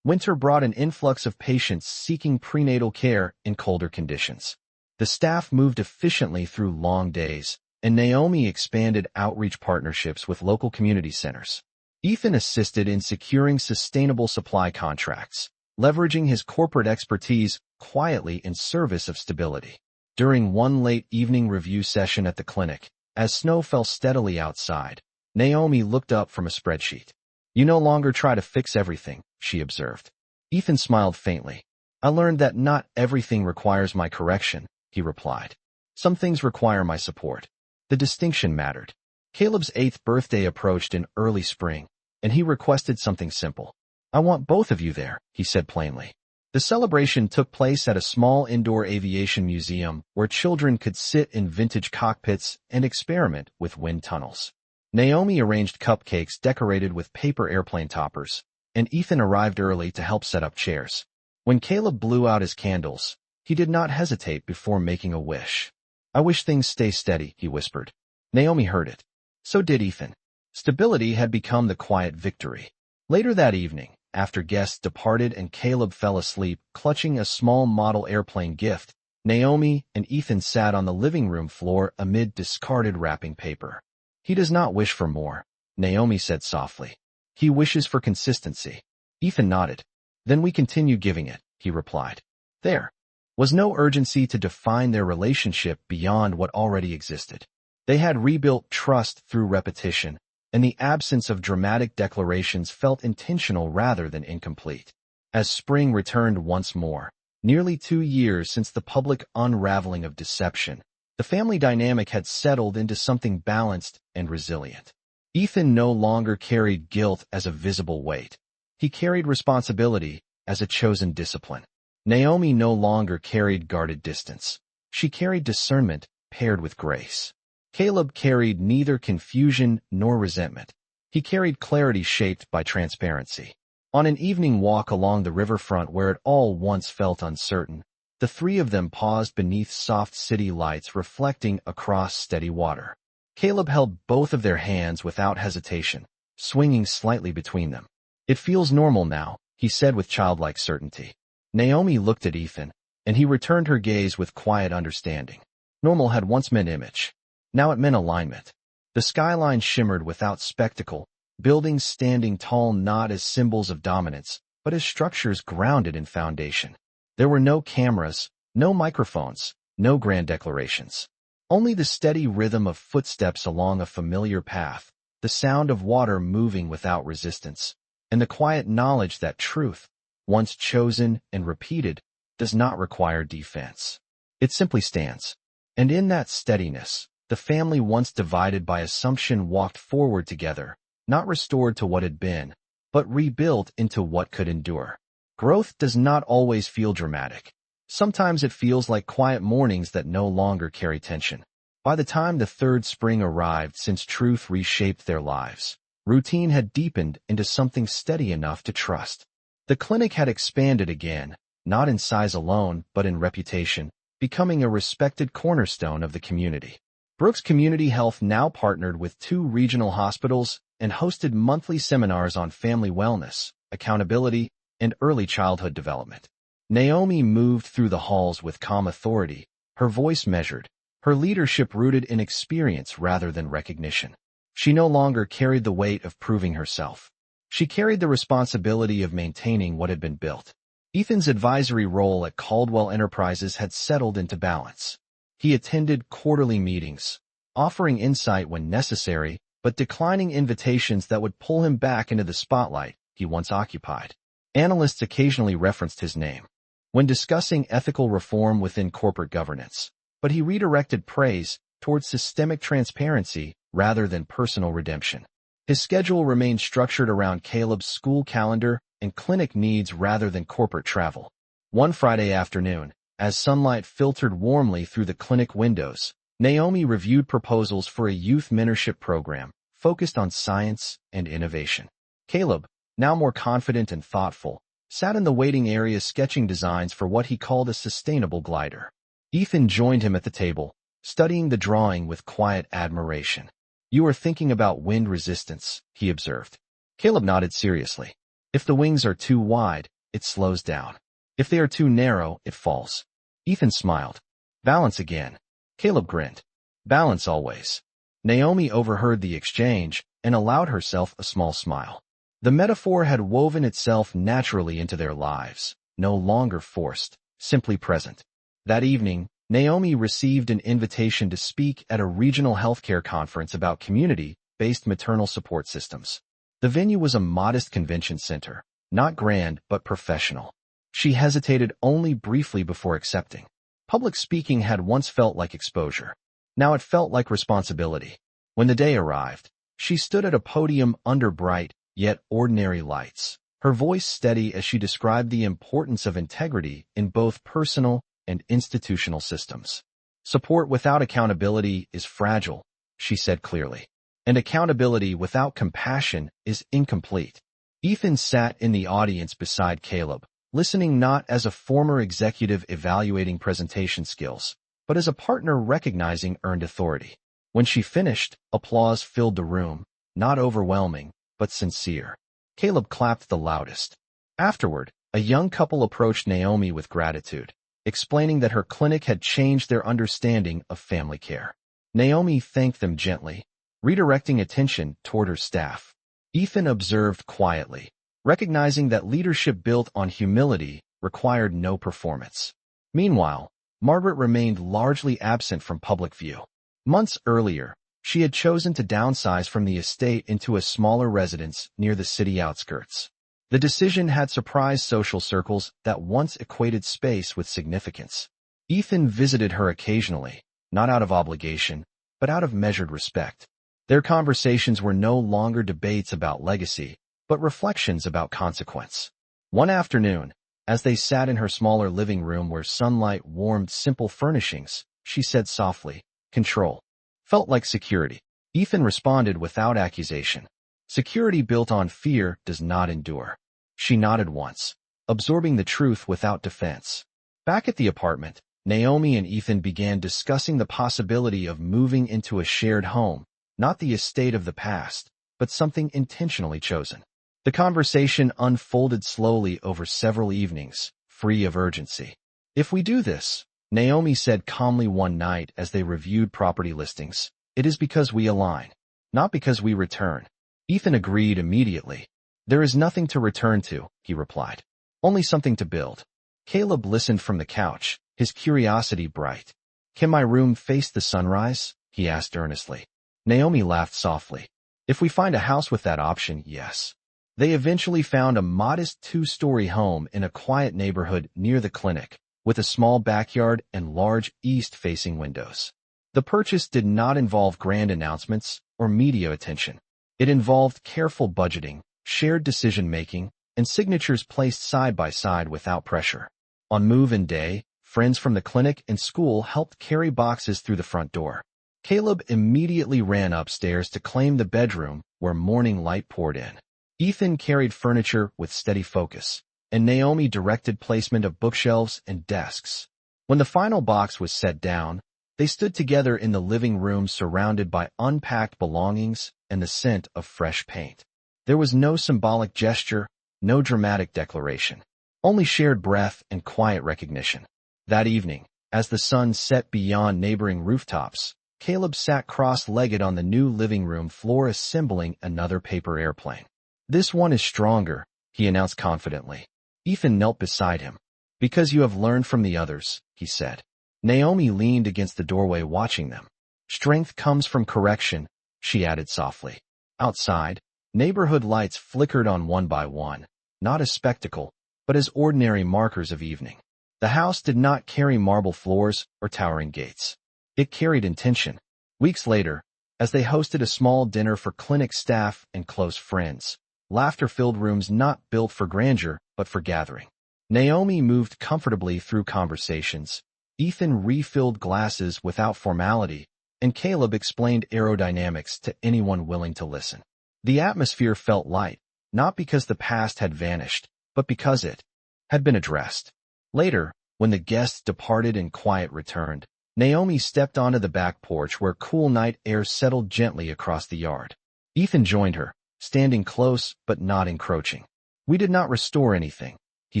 winter brought an influx of patients seeking prenatal care in colder conditions. The staff moved efficiently through long days, and Naomi expanded outreach partnerships with local community centers. Ethan assisted in securing sustainable supply contracts, leveraging his corporate expertise quietly in service of stability. During one late evening review session at the clinic, as snow fell steadily outside, Naomi looked up from a spreadsheet. You no longer try to fix everything, she observed. Ethan smiled faintly. I learned that not everything requires my correction, he replied. Some things require my support. The distinction mattered. Caleb's 8th birthday approached in early spring, and he requested something simple. I want both of you there, he said plainly. The celebration took place at a small indoor aviation museum where children could sit in vintage cockpits and experiment with wind tunnels. Naomi arranged cupcakes decorated with paper airplane toppers, and Ethan arrived early to help set up chairs. When Caleb blew out his candles, he did not hesitate before making a wish. I wish things stay steady, he whispered. Naomi heard it. So did Ethan. Stability had become the quiet victory. Later that evening, after guests departed and Caleb fell asleep clutching a small model airplane gift, Naomi and Ethan sat on the living room floor amid discarded wrapping paper. He does not wish for more, Naomi said softly. He wishes for consistency. Ethan nodded. Then we continue giving it, he replied. There was no urgency to define their relationship beyond what already existed. They had rebuilt trust through repetition, and the absence of dramatic declarations felt intentional rather than incomplete. As spring returned once more, nearly 2 years since the public unraveling of deception, the family dynamic had settled into something balanced and resilient. Ethan no longer carried guilt as a visible weight. He carried responsibility as a chosen discipline. Naomi no longer carried guarded distance. She carried discernment paired with grace. Caleb carried neither confusion nor resentment. He carried clarity shaped by transparency. On an evening walk along the riverfront where it all once felt uncertain, the three of them paused beneath soft city lights reflecting across steady water. Caleb held both of their hands without hesitation, swinging slightly between them. It feels normal now, he said with childlike certainty. Naomi looked at Ethan, and he returned her gaze with quiet understanding. Normal had once meant image. Now it meant alignment. The skyline shimmered without spectacle, buildings standing tall not as symbols of dominance, but as structures grounded in foundation. There were no cameras, no microphones, no grand declarations. Only the steady rhythm of footsteps along a familiar path, the sound of water moving without resistance, and the quiet knowledge that truth, once chosen and repeated, does not require defense. It simply stands. And in that steadiness, the family once divided by assumption walked forward together, not restored to what had been, but rebuilt into what could endure. Growth does not always feel dramatic. Sometimes it feels like quiet mornings that no longer carry tension. By the time the third spring arrived since truth reshaped their lives, routine had deepened into something steady enough to trust. The clinic had expanded again, not in size alone, but in reputation, becoming a respected cornerstone of the community. Brooks Community Health now partnered with 2 regional hospitals and hosted monthly seminars on family wellness, accountability, and early childhood development. Naomi moved through the halls with calm authority, her voice measured, her leadership rooted in experience rather than recognition. She no longer carried the weight of proving herself. She carried the responsibility of maintaining what had been built. Ethan's advisory role at Caldwell Enterprises had settled into balance. He attended quarterly meetings, offering insight when necessary, but declining invitations that would pull him back into the spotlight he once occupied. Analysts occasionally referenced his name when discussing ethical reform within corporate governance, but he redirected praise towards systemic transparency rather than personal redemption. His schedule remained structured around Caleb's school calendar and clinic needs rather than corporate travel. One Friday afternoon, as sunlight filtered warmly through the clinic windows, Naomi reviewed proposals for a youth mentorship program focused on science and innovation. Caleb, now more confident and thoughtful, sat in the waiting area sketching designs for what he called a sustainable glider. Ethan joined him at the table, studying the drawing with quiet admiration. "You are thinking about wind resistance," he observed. Caleb nodded seriously. "If the wings are too wide, it slows down. If they are too narrow, it falls." Ethan smiled. "Balance again." Caleb grinned. "Balance always." Naomi overheard the exchange and allowed herself a small smile. The metaphor had woven itself naturally into their lives, no longer forced, simply present. That evening, Naomi received an invitation to speak at a regional healthcare conference about community-based maternal support systems. The venue was a modest convention center, not grand but professional. She hesitated only briefly before accepting. Public speaking had once felt like exposure. Now it felt like responsibility. When the day arrived, she stood at a podium under bright, yet ordinary lights, her voice steady as she described the importance of integrity in both personal and institutional systems. "Support without accountability is fragile," she said clearly, "and accountability without compassion is incomplete." Ethan sat in the audience beside Caleb, listening not as a former executive evaluating presentation skills, but as a partner recognizing earned authority. When she finished, applause filled the room, not overwhelming, but sincere. Caleb clapped the loudest. Afterward, a young couple approached Naomi with gratitude, explaining that her clinic had changed their understanding of family care. Naomi thanked them gently, redirecting attention toward her staff. Ethan observed quietly, recognizing that leadership built on humility required no performance. Meanwhile, Margaret remained largely absent from public view. Months earlier, she had chosen to downsize from the estate into a smaller residence near the city outskirts. The decision had surprised social circles that once equated space with significance. Ethan visited her occasionally, not out of obligation, but out of measured respect. Their conversations were no longer debates about legacy, but reflections about consequence. One afternoon, as they sat in her smaller living room where sunlight warmed simple furnishings, she said softly, "Control felt like security." Ethan responded without accusation. "Security built on fear does not endure." She nodded once, absorbing the truth without defense. Back at the apartment, Naomi and Ethan began discussing the possibility of moving into a shared home, not the estate of the past, but something intentionally chosen. The conversation unfolded slowly over several evenings, free of urgency. "If we do this," Naomi said calmly one night as they reviewed property listings, "it is because we align, not because we return." Ethan agreed immediately. "There is nothing to return to," he replied. "Only something to build." Caleb listened from the couch, his curiosity bright. "Can my room face the sunrise?" he asked earnestly. Naomi laughed softly. If we find a house with that option, yes. They eventually found a modest 2-story home in a quiet neighborhood near the clinic, with a small backyard and large east-facing windows. The purchase did not involve grand announcements or media attention. It involved careful budgeting, shared decision-making, and signatures placed side by side without pressure. On move-in day, friends from the clinic and school helped carry boxes through the front door. Caleb immediately ran upstairs to claim the bedroom where morning light poured in. Ethan carried furniture with steady focus, and Naomi directed placement of bookshelves and desks. When the final box was set down, they stood together in the living room surrounded by unpacked belongings and the scent of fresh paint. There was no symbolic gesture, no dramatic declaration, only shared breath and quiet recognition. That evening, as the sun set beyond neighboring rooftops, Caleb sat cross-legged on the new living room floor assembling another paper airplane. "This one is stronger," he announced confidently. Ethan knelt beside him. "Because you have learned from the others," he said. Naomi leaned against the doorway watching them. "Strength comes from correction," she added softly. Outside, neighborhood lights flickered on one by one, not as spectacle, but as ordinary markers of evening. The house did not carry marble floors or towering gates. It carried intention. Weeks later, as they hosted a small dinner for clinic staff and close friends, laughter-filled rooms not built for grandeur, but for gathering. Naomi moved comfortably through conversations. Ethan refilled glasses without formality, and Caleb explained aerodynamics to anyone willing to listen. The atmosphere felt light, not because the past had vanished, but because it had been addressed. Later, when the guests departed and quiet returned, Naomi stepped onto the back porch where cool night air settled gently across the yard. Ethan joined her, standing close but not encroaching. "We did not restore anything," he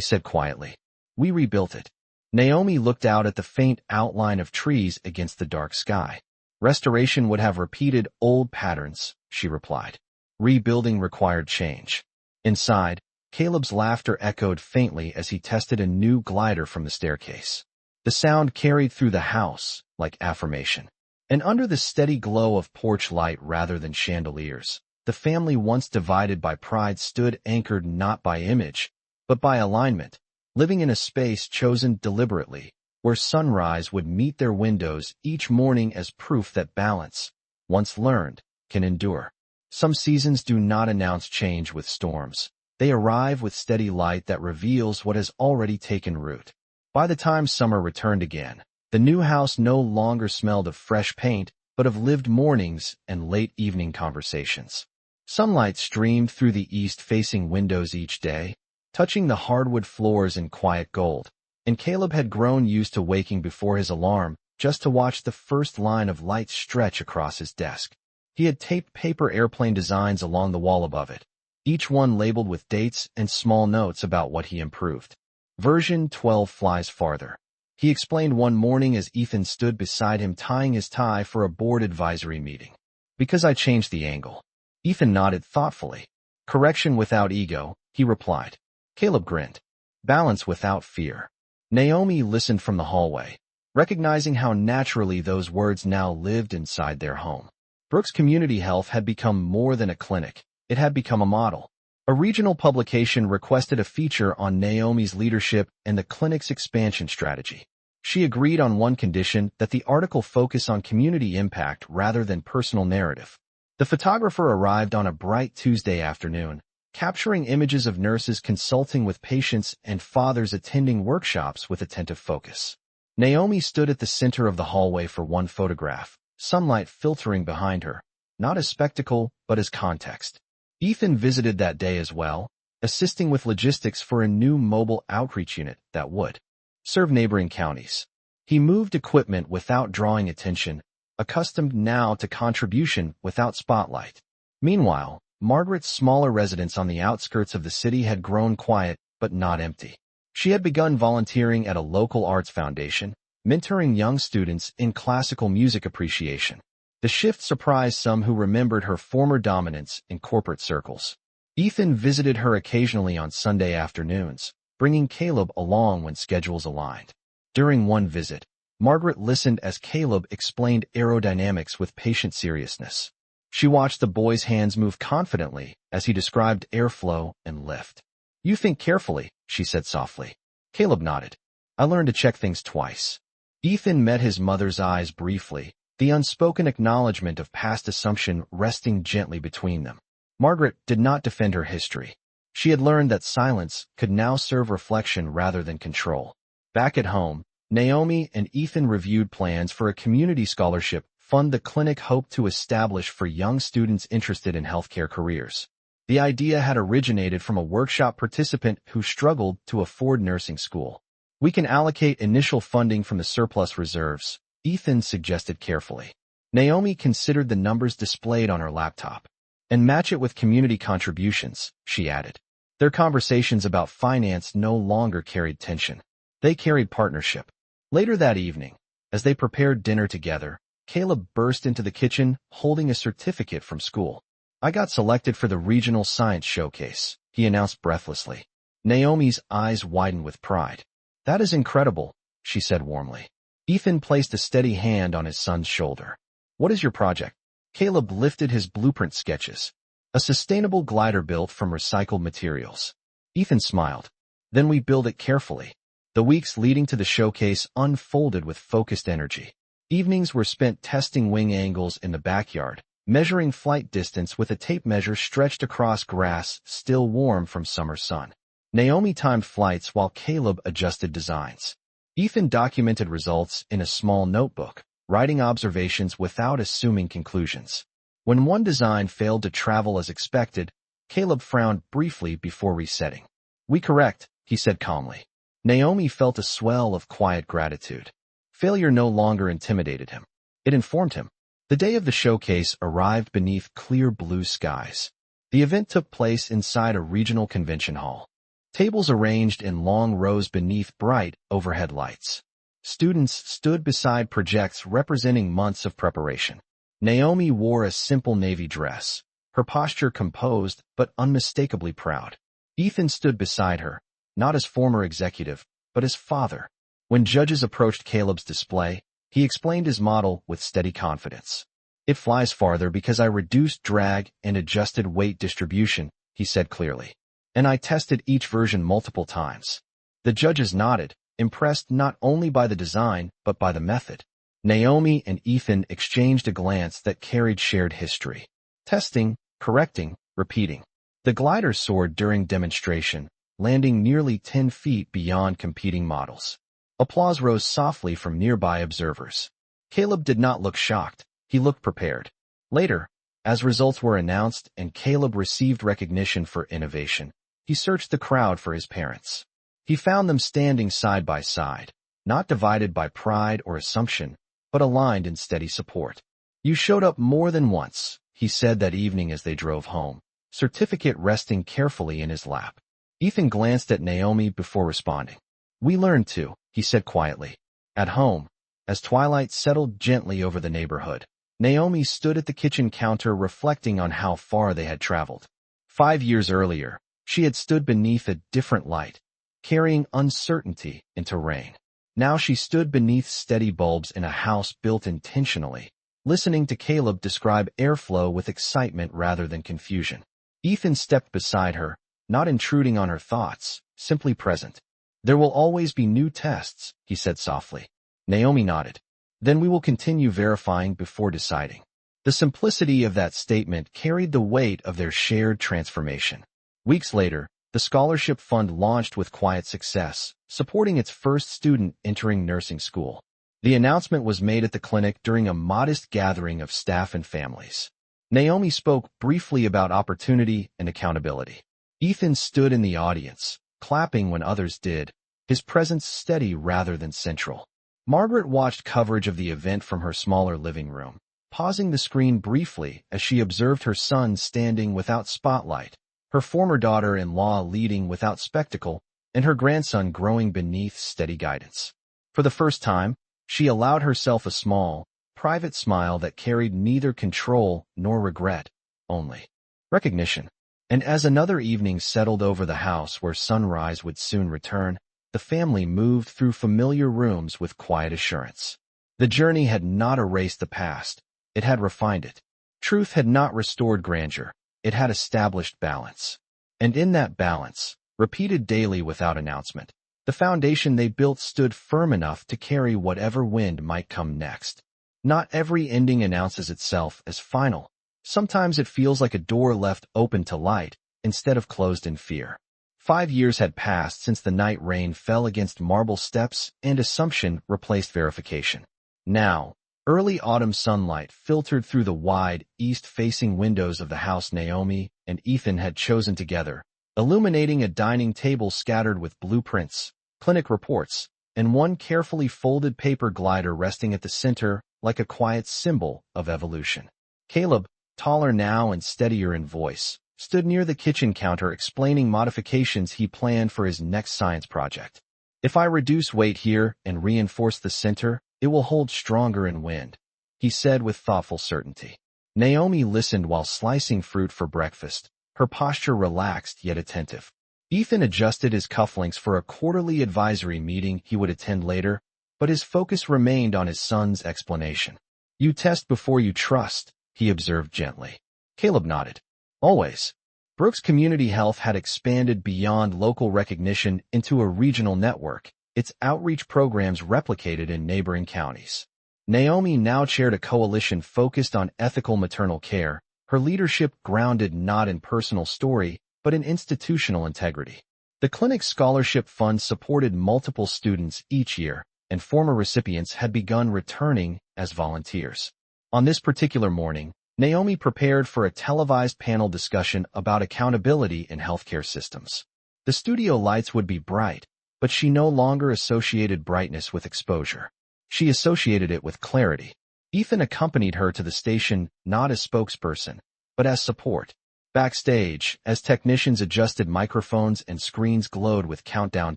said quietly. "We rebuilt it." Naomi looked out at the faint outline of trees against the dark sky. "Restoration would have repeated old patterns," she replied. "Rebuilding required change." Inside, Caleb's laughter echoed faintly as he tested a new glider from the staircase. The sound carried through the house like affirmation. And under the steady glow of porch light rather than chandeliers, the family once divided by pride stood anchored not by image, but by alignment, living in a space chosen deliberately, where sunrise would meet their windows each morning as proof that balance, once learned, can endure. Some seasons do not announce change with storms. They arrive with steady light that reveals what has already taken root. By the time summer returned again, the new house no longer smelled of fresh paint, but of lived mornings and late evening conversations. Sunlight streamed through the east-facing windows each day, touching the hardwood floors in quiet gold, and Caleb had grown used to waking before his alarm just to watch the first line of light stretch across his desk. He had taped paper airplane designs along the wall above it, each one labeled with dates and small notes about what he improved. Version 12 flies farther, he explained one morning as Ethan stood beside him tying his tie for a board advisory meeting. "Because I changed the angle." Ethan nodded thoughtfully. "Correction without ego," he replied. Caleb grinned. "Balance without fear." Naomi listened from the hallway, recognizing how naturally those words now lived inside their home. Brooks Community Health had become more than a clinic. It had become a model. A regional publication requested a feature on Naomi's leadership and the clinic's expansion strategy. She agreed on one condition: that the article focus on community impact rather than personal narrative. The photographer arrived on a bright Tuesday afternoon, capturing images of nurses consulting with patients and fathers attending workshops with attentive focus. Naomi stood at the center of the hallway for one photograph, sunlight filtering behind her, not as spectacle, but as context. Ethan visited that day as well, assisting with logistics for a new mobile outreach unit that would serve neighboring counties. He moved equipment without drawing attention, accustomed now to contribution without spotlight. Meanwhile, Margaret's smaller residence on the outskirts of the city had grown quiet but not empty. She had begun volunteering at a local arts foundation, mentoring young students in classical music appreciation. The shift surprised some who remembered her former dominance in corporate circles. Ethan visited her occasionally on Sunday afternoons, bringing Caleb along when schedules aligned. During one visit, Margaret listened as Caleb explained aerodynamics with patient seriousness. She watched the boy's hands move confidently as he described airflow and lift. "You think carefully," she said softly. Caleb nodded. "I learned to check things twice." Ethan met his mother's eyes briefly, the unspoken acknowledgement of past assumption resting gently between them. Margaret did not defend her history. She had learned that silence could now serve reflection rather than control. Back at home, Naomi and Ethan reviewed plans for a community scholarship fund the clinic hoped to establish for young students interested in healthcare careers. The idea had originated from a workshop participant who struggled to afford nursing school. "We can allocate initial funding from the surplus reserves," Ethan suggested carefully. Naomi considered the numbers displayed on her laptop. "And match it with community contributions," she added. Their conversations about finance no longer carried tension. They carried partnership. Later that evening, as they prepared dinner together, Caleb burst into the kitchen holding a certificate from school. "I got selected for the regional science showcase," he announced breathlessly. Naomi's eyes widened with pride. "That is incredible," she said warmly. Ethan placed a steady hand on his son's shoulder. "What is your project?" Caleb lifted his blueprint sketches. "A sustainable glider built from recycled materials." Ethan smiled. "Then we build it carefully." The weeks leading to the showcase unfolded with focused energy. Evenings were spent testing wing angles in the backyard, measuring flight distance with a tape measure stretched across grass still warm from summer sun. Naomi timed flights while Caleb adjusted designs. Ethan documented results in a small notebook, writing observations without assuming conclusions. When one design failed to travel as expected, Caleb frowned briefly before resetting. "We correct," he said calmly. Naomi felt a swell of quiet gratitude. Failure no longer intimidated him. It informed him. The day of the showcase arrived beneath clear blue skies. The event took place inside a regional convention hall. Tables arranged in long rows beneath bright overhead lights. Students stood beside projects representing months of preparation. Naomi wore a simple navy dress, her posture composed but unmistakably proud. Ethan stood beside her, not as former executive, but as father. When judges approached Caleb's display, he explained his model with steady confidence. "It flies farther because I reduced drag and adjusted weight distribution," he said clearly. "And I tested each version multiple times." The judges nodded, impressed not only by the design, but by the method. Naomi and Ethan exchanged a glance that carried shared history. Testing, correcting, repeating. The glider soared during demonstration, landing nearly 10 feet beyond competing models. Applause rose softly from nearby observers. Caleb did not look shocked. He looked prepared. Later, as results were announced and Caleb received recognition for innovation, he searched the crowd for his parents. He found them standing side by side, not divided by pride or assumption, but aligned in steady support. "You showed up more than once," he said that evening as they drove home, certificate resting carefully in his lap. Ethan glanced at Naomi before responding. "We learned to," he said quietly. At home, as twilight settled gently over the neighborhood, Naomi stood at the kitchen counter reflecting on how far they had traveled. 5 years earlier, she had stood beneath a different light, carrying uncertainty into rain. Now she stood beneath steady bulbs in a house built intentionally, listening to Caleb describe airflow with excitement rather than confusion. Ethan stepped beside her, not intruding on her thoughts, simply present. "There will always be new tests," he said softly. Naomi nodded. "Then we will continue verifying before deciding." The simplicity of that statement carried the weight of their shared transformation. Weeks later, the scholarship fund launched with quiet success, supporting its first student entering nursing school. The announcement was made at the clinic during a modest gathering of staff and families. Naomi spoke briefly about opportunity and accountability. Ethan stood in the audience, clapping when others did, his presence steady rather than central. Margaret watched coverage of the event from her smaller living room, pausing the screen briefly as she observed her son standing without spotlight, her former daughter-in-law leading without spectacle, and her grandson growing beneath steady guidance. For the first time, she allowed herself a small, private smile that carried neither control nor regret, only recognition. And as another evening settled over the house where sunrise would soon return, the family moved through familiar rooms with quiet assurance. The journey had not erased the past, it had refined it. Truth had not restored grandeur. It had established balance. And in that balance, repeated daily without announcement, the foundation they built stood firm enough to carry whatever wind might come next. Not every ending announces itself as final. Sometimes it feels like a door left open to light instead of closed in fear. 5 years had passed since the night rain fell against marble steps and assumption replaced verification. Now, early autumn sunlight filtered through the wide, east-facing windows of the house Naomi and Ethan had chosen together, illuminating a dining table scattered with blueprints, clinic reports, and one carefully folded paper glider resting at the center like a quiet symbol of evolution. Caleb, taller now and steadier in voice, stood near the kitchen counter explaining modifications he planned for his next science project. If I reduce weight here and reinforce the center, it will hold stronger in wind, he said with thoughtful certainty. Naomi listened while slicing fruit for breakfast, her posture relaxed yet attentive. Ethan adjusted his cufflinks for a quarterly advisory meeting he would attend later, but his focus remained on his son's explanation. You test before you trust, he observed gently. Caleb nodded. Always. Brooks Community Health had expanded beyond local recognition into a regional network, its outreach programs replicated in neighboring counties. Naomi now chaired a coalition focused on ethical maternal care, her leadership grounded not in personal story, but in institutional integrity. The clinic's scholarship fund supported multiple students each year, and former recipients had begun returning as volunteers. On this particular morning, Naomi prepared for a televised panel discussion about accountability in healthcare systems. The studio lights would be bright, but she no longer associated brightness with exposure. She associated it with clarity. Ethan accompanied her to the station not as spokesperson, but as support. Backstage, as technicians adjusted microphones and screens glowed with countdown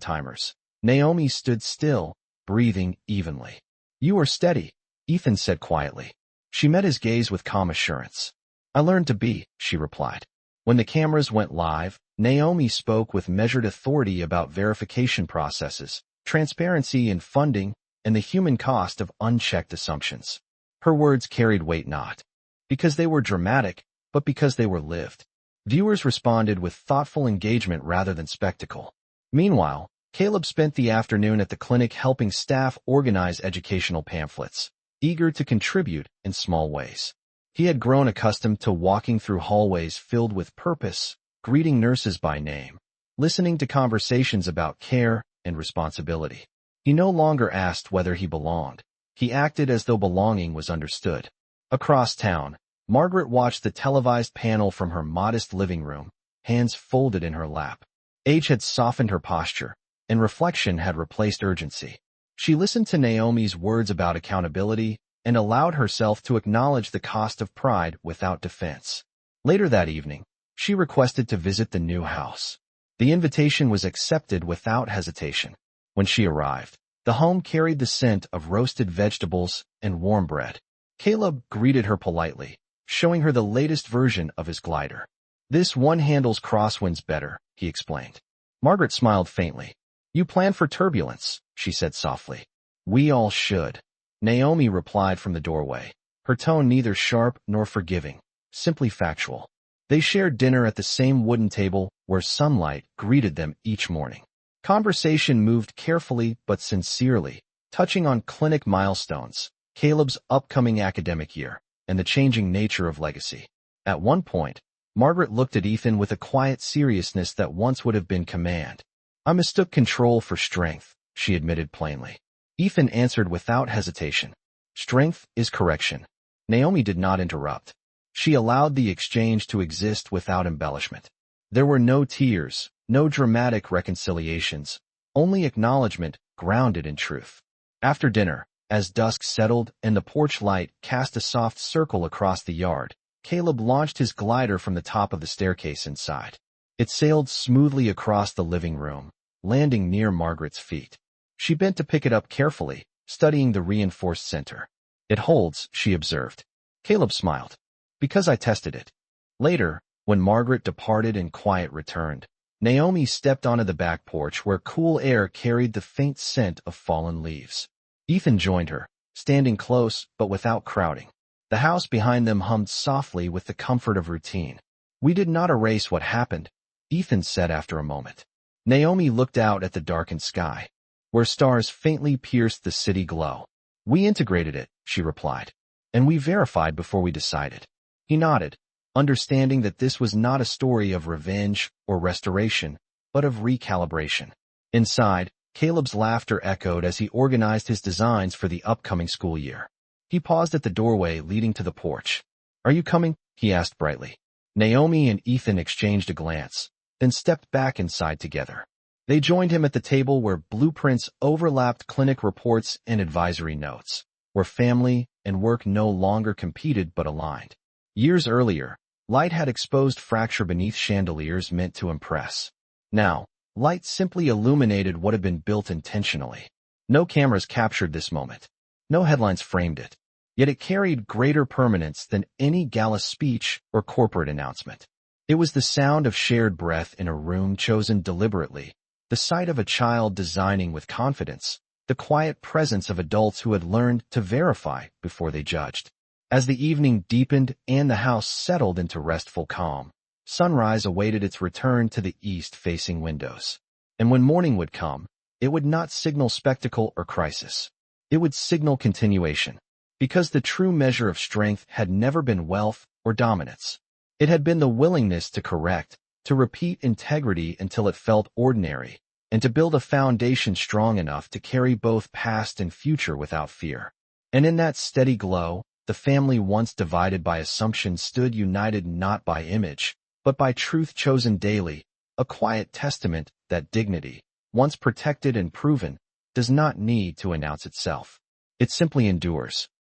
timers, Naomi stood still, breathing evenly. You are steady, Ethan said quietly. She met his gaze with calm assurance. I learned to be, she replied. When the cameras went live, Naomi spoke with measured authority about verification processes, transparency in funding, and the human cost of unchecked assumptions. Her words carried weight not because they were dramatic, but because they were lived. Viewers responded with thoughtful engagement rather than spectacle. Meanwhile, Caleb spent the afternoon at the clinic helping staff organize educational pamphlets, eager to contribute in small ways. He had grown accustomed to walking through hallways filled with purpose, greeting nurses by name, listening to conversations about care and responsibility. He no longer asked whether he belonged. He acted as though belonging was understood. Across town, Margaret watched the televised panel from her modest living room, hands folded in her lap. Age had softened her posture, and reflection had replaced urgency. She listened to Naomi's words about accountability and allowed herself to acknowledge the cost of pride without defense. Later that evening, she requested to visit the new house. The invitation was accepted without hesitation. When she arrived, the home carried the scent of roasted vegetables and warm bread. Caleb greeted her politely, showing her the latest version of his glider. This one handles crosswinds better, he explained. Margaret smiled faintly. You plan for turbulence, she said softly. We all should. Naomi replied from the doorway, her tone neither sharp nor forgiving, simply factual. They shared dinner at the same wooden table where sunlight greeted them each morning. Conversation moved carefully but sincerely, touching on clinic milestones, Caleb's upcoming academic year, and the changing nature of legacy. At one point, Margaret looked at Ethan with a quiet seriousness that once would have been command. I mistook control for strength, she admitted plainly. Ethan answered without hesitation. Strength is correction. Naomi did not interrupt. She allowed the exchange to exist without embellishment. There were no tears, no dramatic reconciliations, only acknowledgement grounded in truth. After dinner, as dusk settled and the porch light cast a soft circle across the yard, Caleb launched his glider from the top of the staircase inside. It sailed smoothly across the living room, landing near Margaret's feet. She bent to pick it up carefully, studying the reinforced center. It holds, she observed. Caleb smiled. Because I tested it. Later, when Margaret departed and quiet returned, Naomi stepped onto the back porch where cool air carried the faint scent of fallen leaves. Ethan joined her, standing close but without crowding. The house behind them hummed softly with the comfort of routine. "We did not erase what happened," Ethan said after a moment. Naomi looked out at the darkened sky, where stars faintly pierced the city glow. "We integrated it," she replied, "and we verified before we decided." He nodded, understanding that this was not a story of revenge or restoration, but of recalibration. Inside, Caleb's laughter echoed as he organized his designs for the upcoming school year. He paused at the doorway leading to the porch. "Are you coming?" he asked brightly. Naomi and Ethan exchanged a glance, then stepped back inside together. They joined him at the table where blueprints overlapped clinic reports and advisory notes, where family and work no longer competed but aligned. Years earlier, light had exposed fracture beneath chandeliers meant to impress. Now, light simply illuminated what had been built intentionally. No cameras captured this moment. No headlines framed it. Yet it carried greater permanence than any gala speech or corporate announcement. It was the sound of shared breath in a room chosen deliberately, the sight of a child designing with confidence, the quiet presence of adults who had learned to verify before they judged. As the evening deepened and the house settled into restful calm, sunrise awaited its return to the east-facing windows. And when morning would come, it would not signal spectacle or crisis. It would signal continuation, because the true measure of strength had never been wealth or dominance. It had been the willingness to correct, to repeat integrity until it felt ordinary, and to build a foundation strong enough to carry both past and future without fear. And in that steady glow, the family once divided by assumption stood united not by image, but by truth chosen daily, a quiet testament that dignity, once protected and proven, does not need to announce itself. It simply endures.